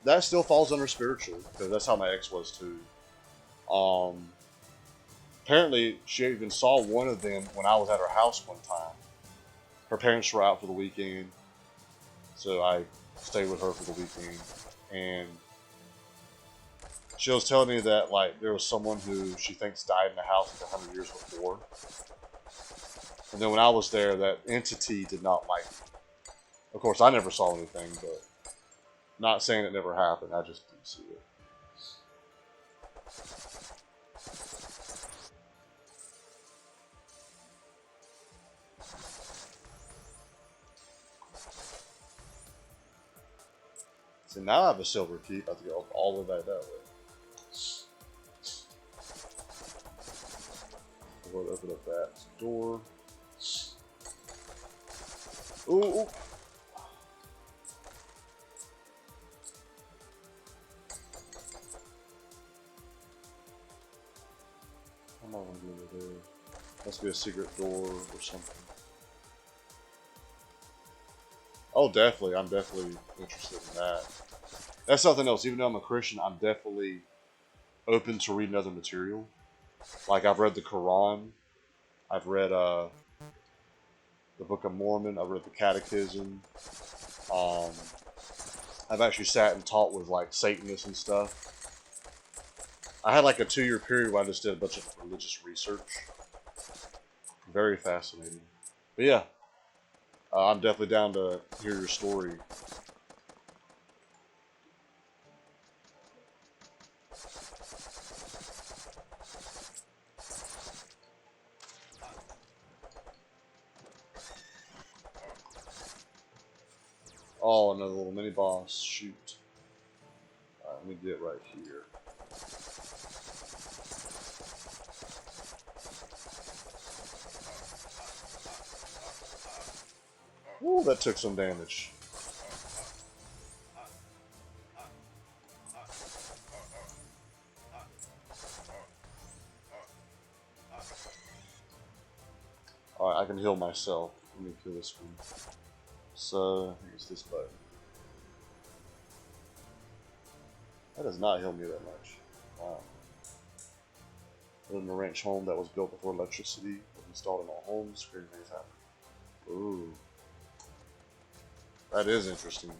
That still falls under spiritual, because that's how my ex was too. Apparently, she even saw one of them when I was at her house one time. Her parents were out for the weekend, so I stayed with her for the weekend, and she was telling me that like there was someone who she thinks died in the house like 100 years before, and then when I was there, that entity did not like me. Of course, I never saw anything, but not saying it never happened. I just didn't see it. So now I have a silver key. I have to go all the way back that way. We'll open up that door. Ooh, ooh. I'm not gonna go over there. Must be a secret door or something. Oh, definitely. I'm definitely interested in that. That's something else. Even though I'm a Christian, I'm definitely open to reading other material. Like I've read the Quran, I've read the Book of Mormon, I've read the Catechism. Um, I've actually sat and taught with like Satanists and stuff. I had like a 2-year period where I just did a bunch of religious research. Very fascinating. But yeah, I'm definitely down to hear your story. Oh, another little mini boss. Shoot. Alright, let me get right here. Ooh, that took some damage. Alright, I can heal myself. Let me kill this one. So, I think it's this button. That does not heal me that much. Wow. Living in a ranch home that was built before electricity was installed in all homes. Screen things happen. Ooh. That is interesting.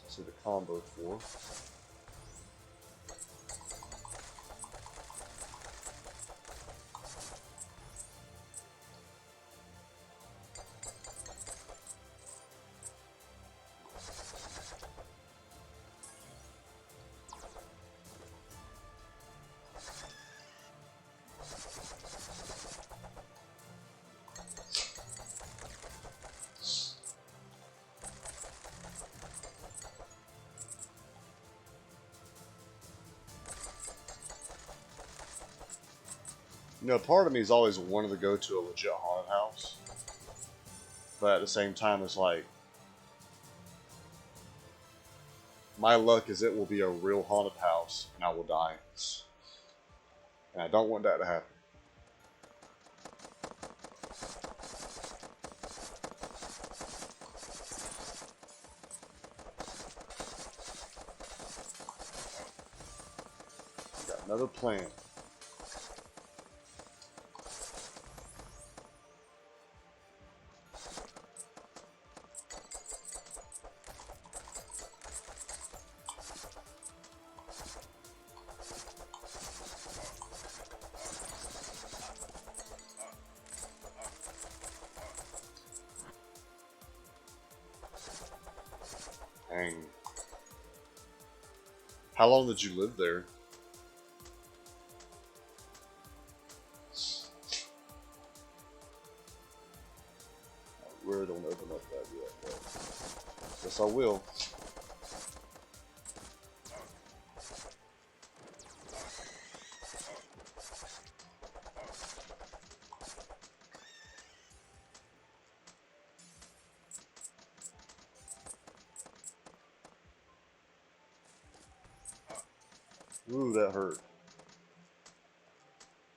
Let's see the combo for. You know, part of me has always wanted to go to a legit haunted house. But at the same time, it's like, my luck is it will be a real haunted house and I will die. And I don't want that to happen. Got another plan. Dang. How long did you live there? I really don't open up that yet, but guess I will. Ooh, that hurt.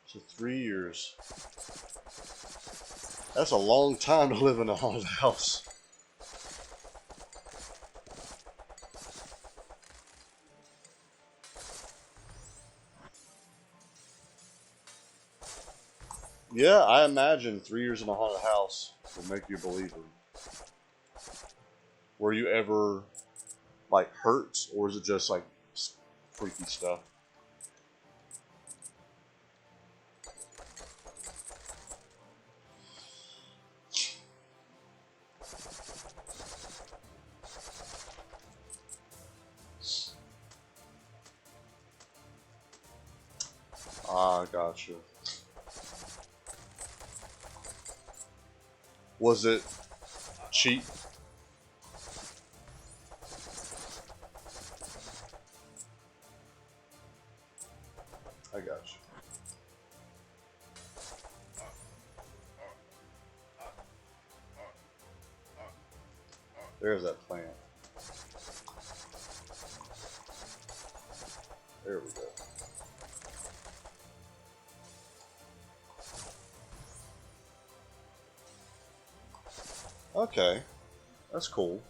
So 3 years. That's a long time to live in a haunted house. Yeah, I imagine 3 years in a haunted house will make you a believer. Were you ever, like, hurt, or is it just, like, freaky stuff? Ah, gotcha. Was it cheap? I got you. There's that plant. There we go. Okay, that's cool.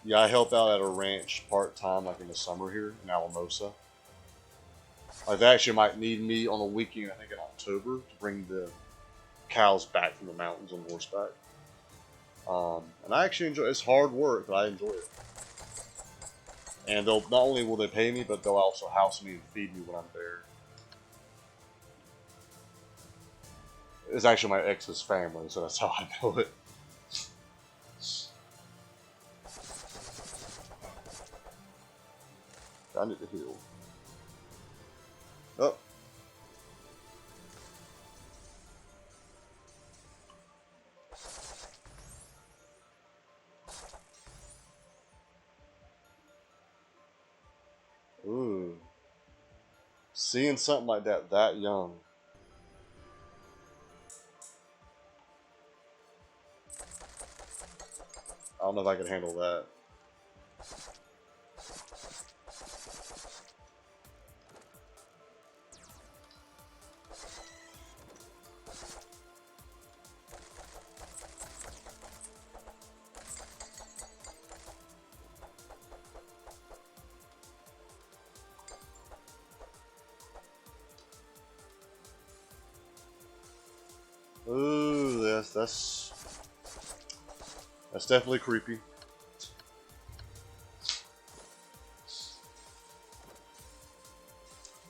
Yeah, I help out at a ranch part-time, like in the summer here in Alamosa. Like, they actually might need me on a weekend, I think in October, to bring the cows back from the mountains on horseback. And I actually enjoy it. It's hard work, but I enjoy it. And they'll not only will they pay me, but they'll also house me and feed me when I'm there. It's actually my ex's family, so that's how I know it. I need to heal. Oh. Ooh. Seeing something like that young. I don't know if I can handle that. Ooh, that's definitely creepy.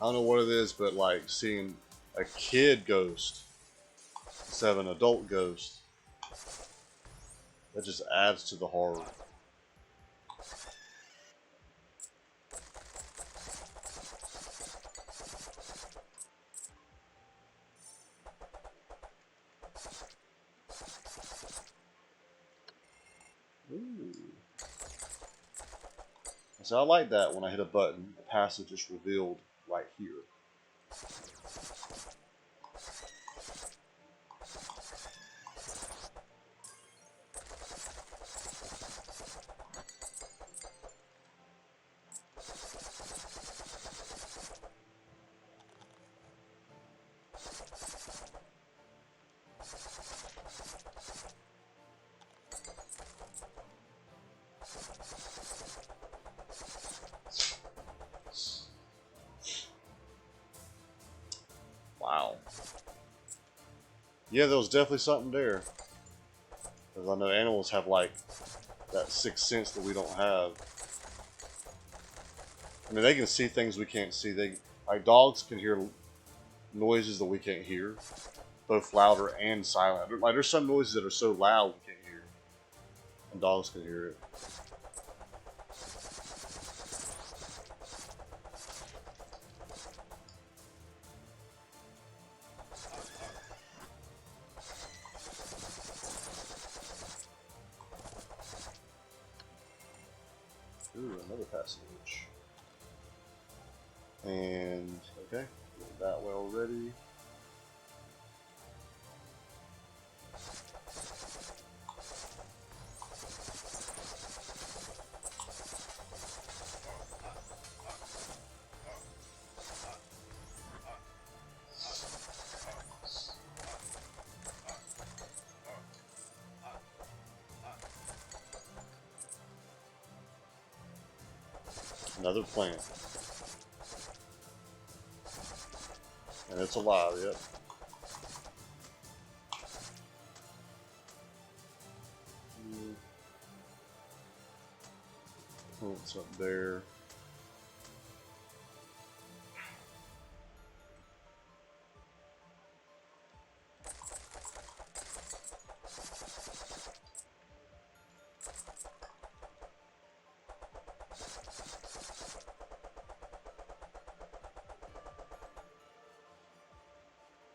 I don't know what it is, but like seeing a kid ghost instead of an adult ghost, that just adds to the horror. Ooh. So I like that when I hit a button, the passage is revealed right here. Wow. Yeah, there was definitely something there. Because I know animals have like that sixth sense that we don't have. I mean, they can see things we can't see. Like dogs can hear noises that we can't hear, both louder and silent. Like there's some noises that are so loud we can't hear, and dogs can hear it. Ooh, another passage. And okay, that way already. Another plant. And it's alive, yep. What's up there?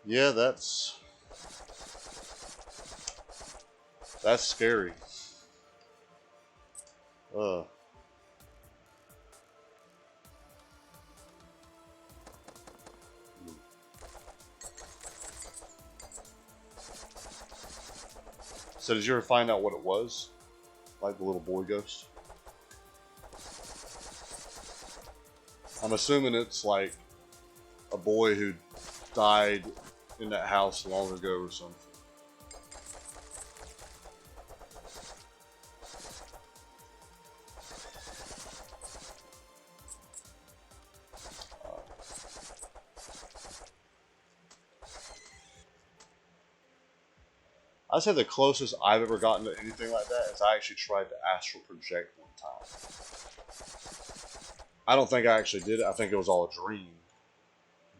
Yeah, that's scary. Uh. So did you ever find out what it was? Like the little boy ghost? I'm assuming it's like boy who died in that house long ago or something. I'd say the closest I've ever gotten to anything like that is I actually tried to astral project one time. I don't think I actually did it. I think it was all a dream.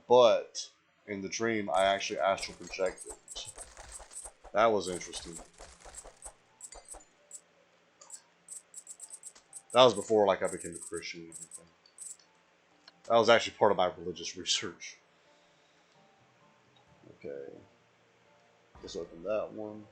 But in the dream, I actually astral projected. That was interesting. That was before like I became a Christian and everything. That was actually part of my religious research. Okay. Let's open that one.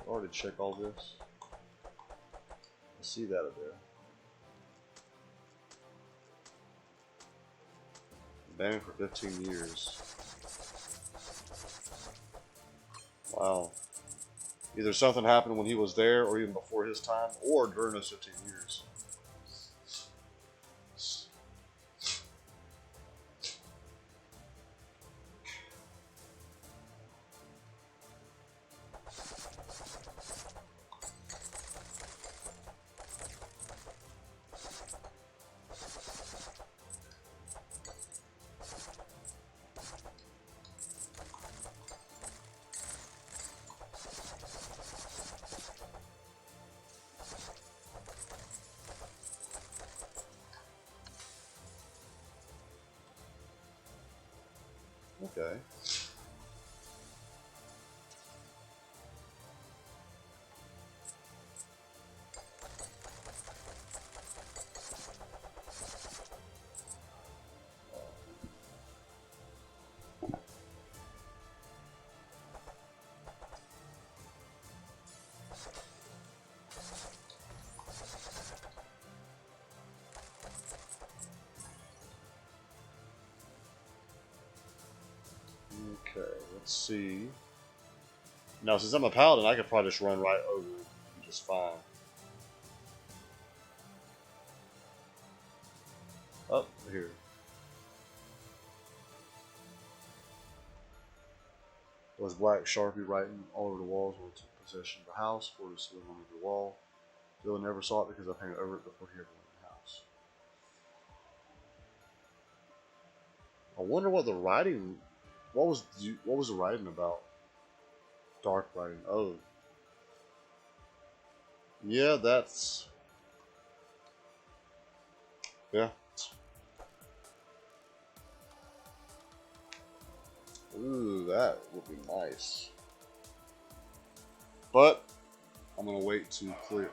I already checked all this. I see that up there. Banned for 15 years. Wow. Either something happened when he was there, or even before his time, or during those 15 years. Okay. Okay, let's see. Now, since I'm a paladin, I could probably just run right over it just fine. Oh, here. Was black Sharpie writing all over the walls when we took possession of the house, or just living on the wall. Bill never saw it because I painted over it before he ever went in the house. I wonder what the writing. What was the writing about? Dark writing. Oh. Yeah, that's... Yeah. Ooh, that would be nice. But, I'm going to wait to clear...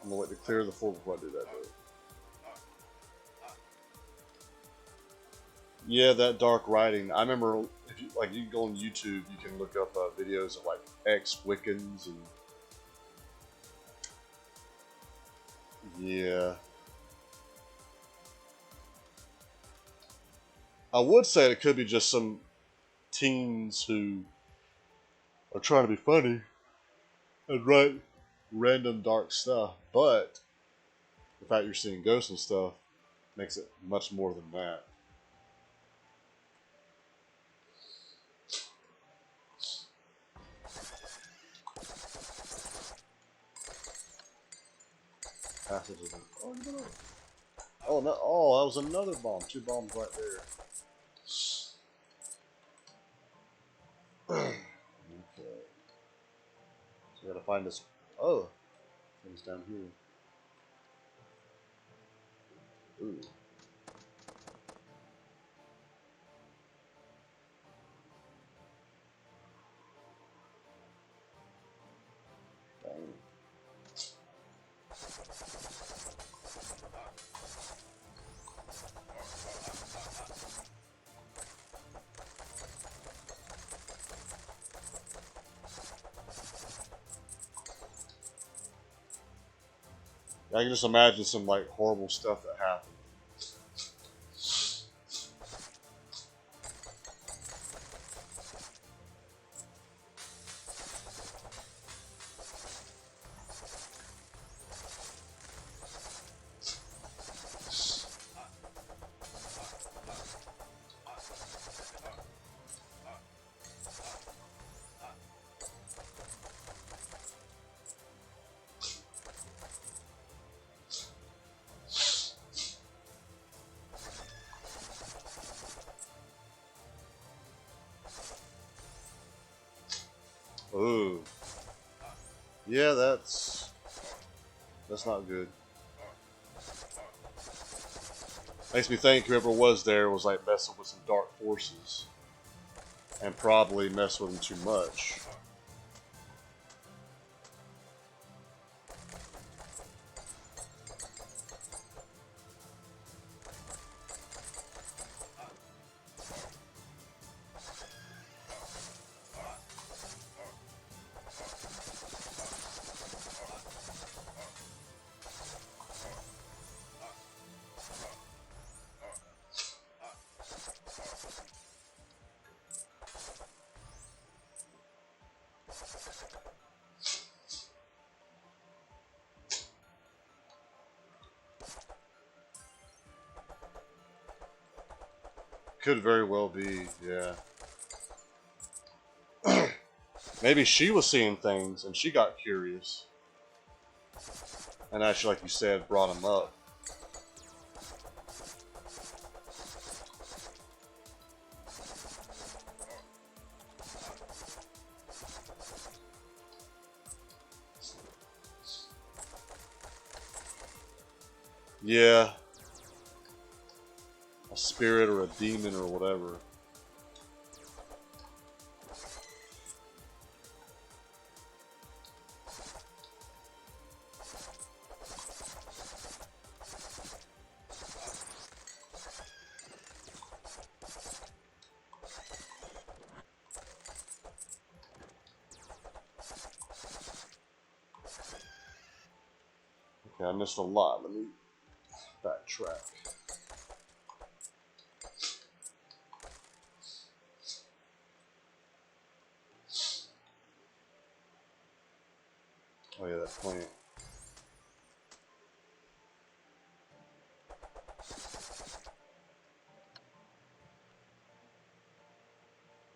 I'm going to wait to clear the floor before I do that, though. Yeah, that dark writing. I remember, if you, like, you go on YouTube, you can look up videos of, like, ex-Wiccans and... Yeah. I would say it could be just some teens who are trying to be funny and write random dark stuff, but the fact you're seeing ghosts and stuff makes it much more than that. Passages. Oh no! Oh no! Oh, that was another bomb. 2 bombs right there. Okay. So we gotta find this. Oh, things down here. Ooh. Dang. I can just imagine some like horrible stuff that happened. Ooh. Yeah, that's not good. Makes me think whoever was there was like messing with some dark forces. And probably messed with them too much. Could very well be, yeah. Maybe she was seeing things and she got curious. And actually, like you said, brought him up. Yeah. A spirit or a demon or whatever. Okay, I missed a lot. Let me backtrack. Oh yeah, that plant.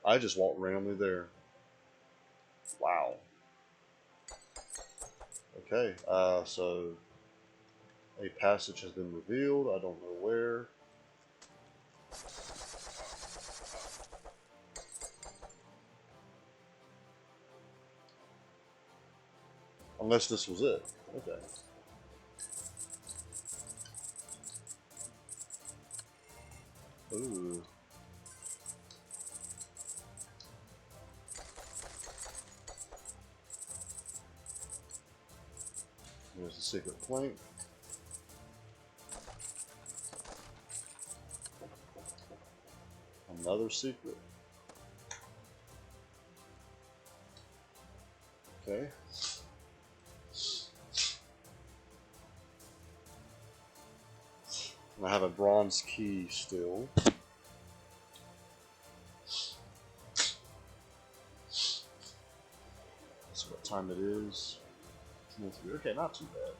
I just walked randomly there. Wow. Okay, so a passage has been revealed. I don't know where. Unless this was it. Okay. Ooh. There's the secret plank. Another secret. Okay. And I have a bronze key still. That's what time it is. Okay, not too bad.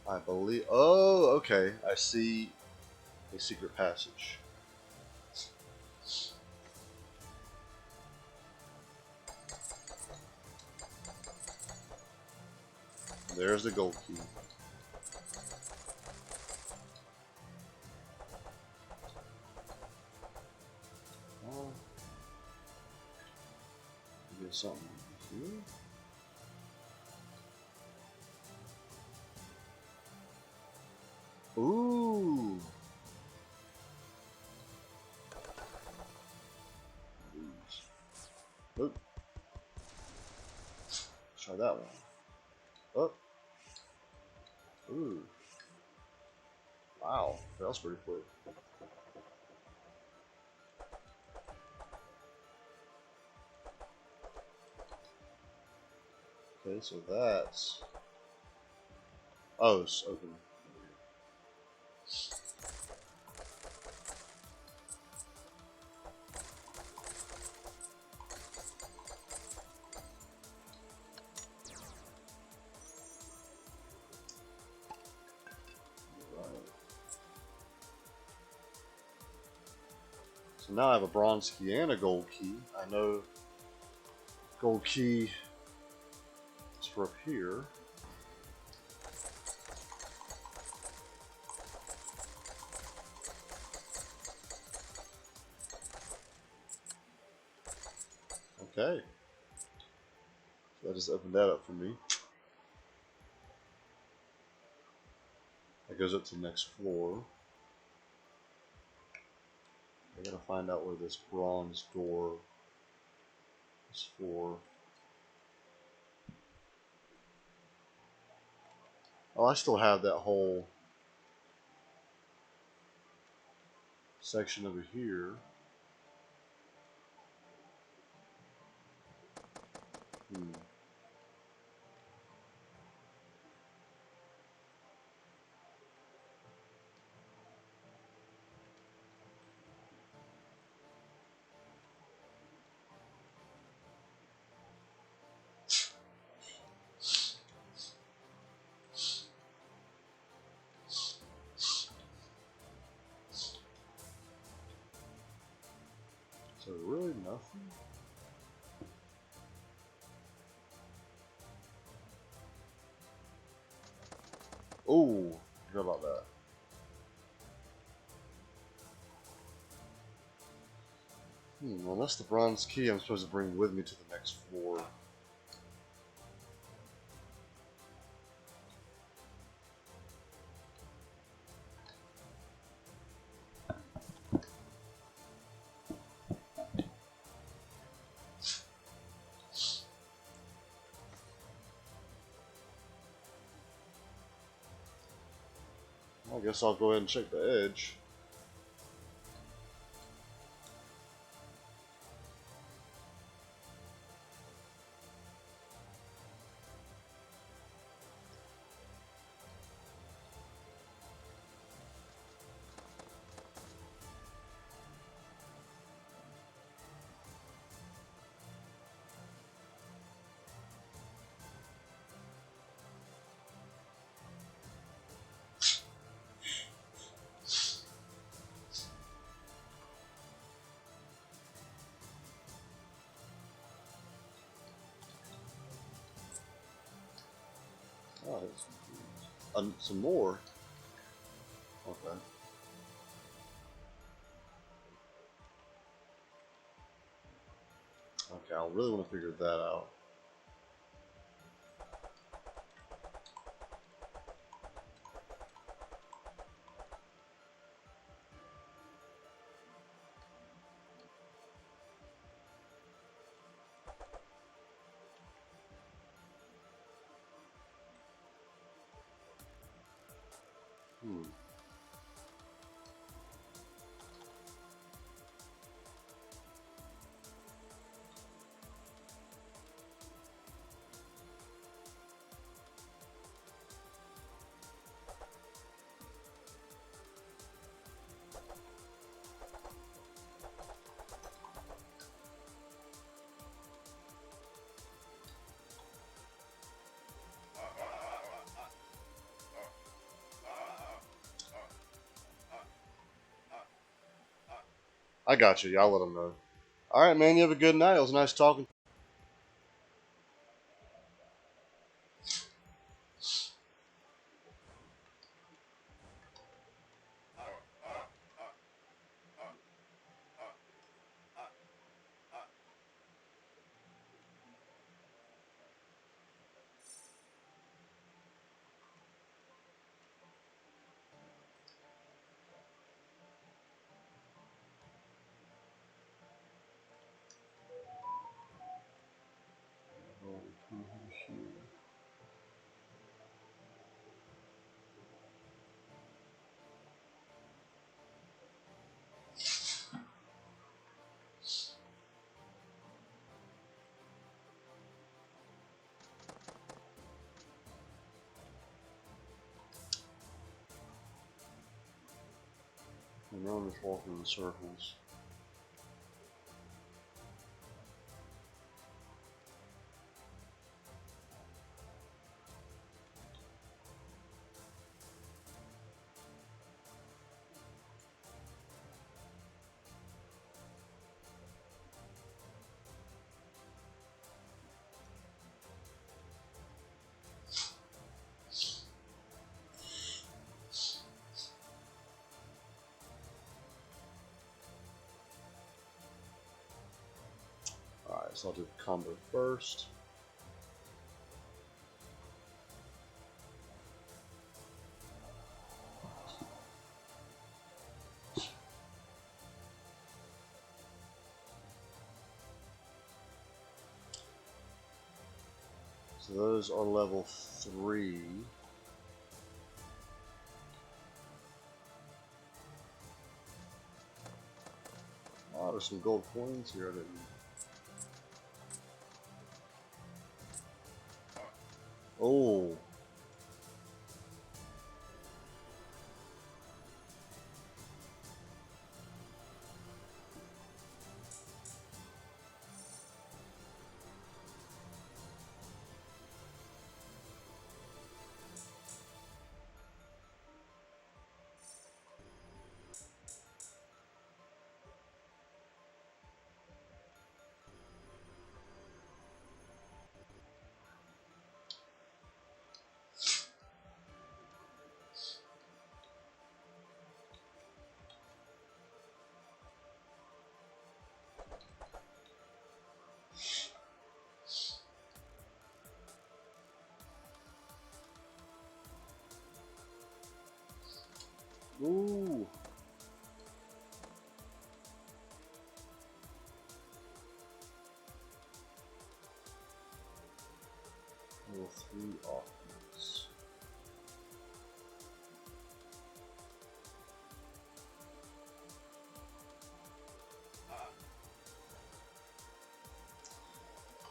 I believe. Oh, okay. I see a secret passage. There's the gold key. Oh, get something here. Ooh. Oop. Try that one. Oh. Ooh. Wow, that was pretty quick. Okay, so that's... Oh, it's open. So now I have a bronze key and a gold key. I know gold key is for up here. Okay. So I just opened that up for me. That goes up to the next floor. I gotta find out where this bronze door is for. Oh, I still have that whole section over here. So really nothing? Oh, forgot about that. Well, that's the bronze key I'm supposed to bring with me to the next floor. I guess I'll go ahead and check the edge. Oh, some more. Okay. Okay, I really want to figure that out. I got you. I'll let them know. All right, man. You have a good night. It was nice talking. And now I'm just walking in circles. So I'll do the combo first. So those are level 3. Oh, there's some gold coins here. I didn't. Oh. Ooh. Level 3 offense.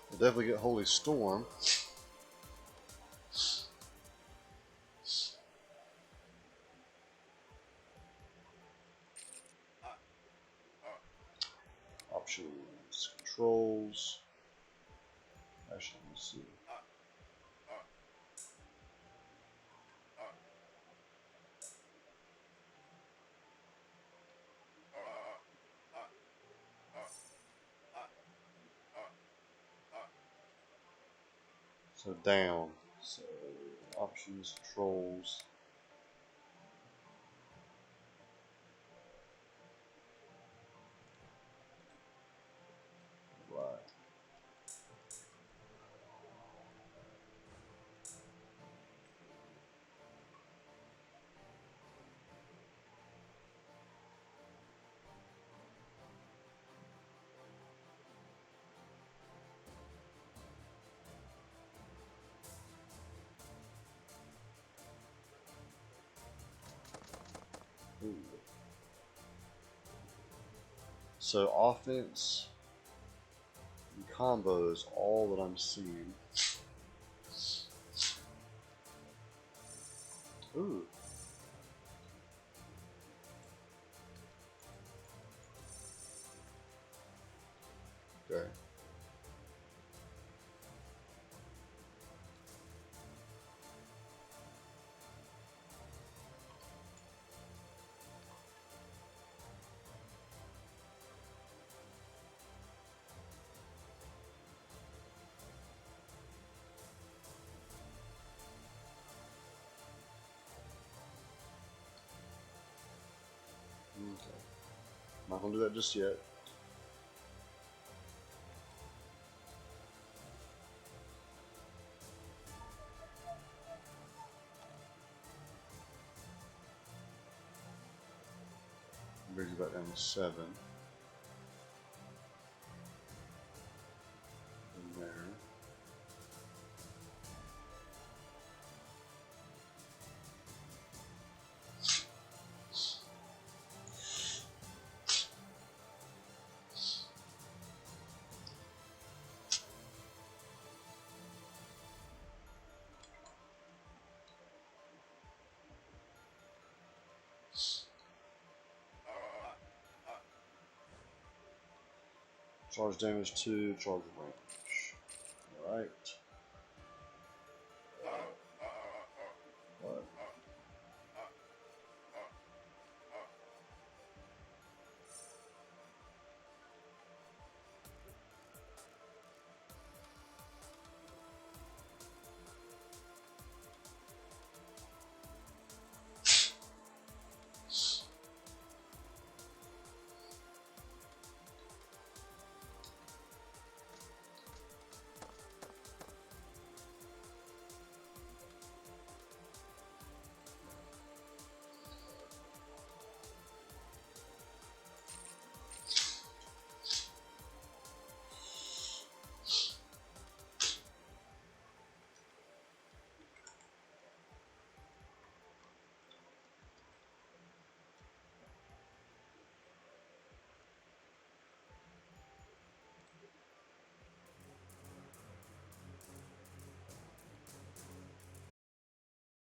We'll definitely get Holy Storm. Options, controls. Actually, let me see. So down. So options, controls. Right. Ooh. So offense and combos, all that I'm seeing. Ooh. Okay. Okay. Not gonna do that just yet. Brings you back down to 7. In there. Charge damage 2, charge range. Alright.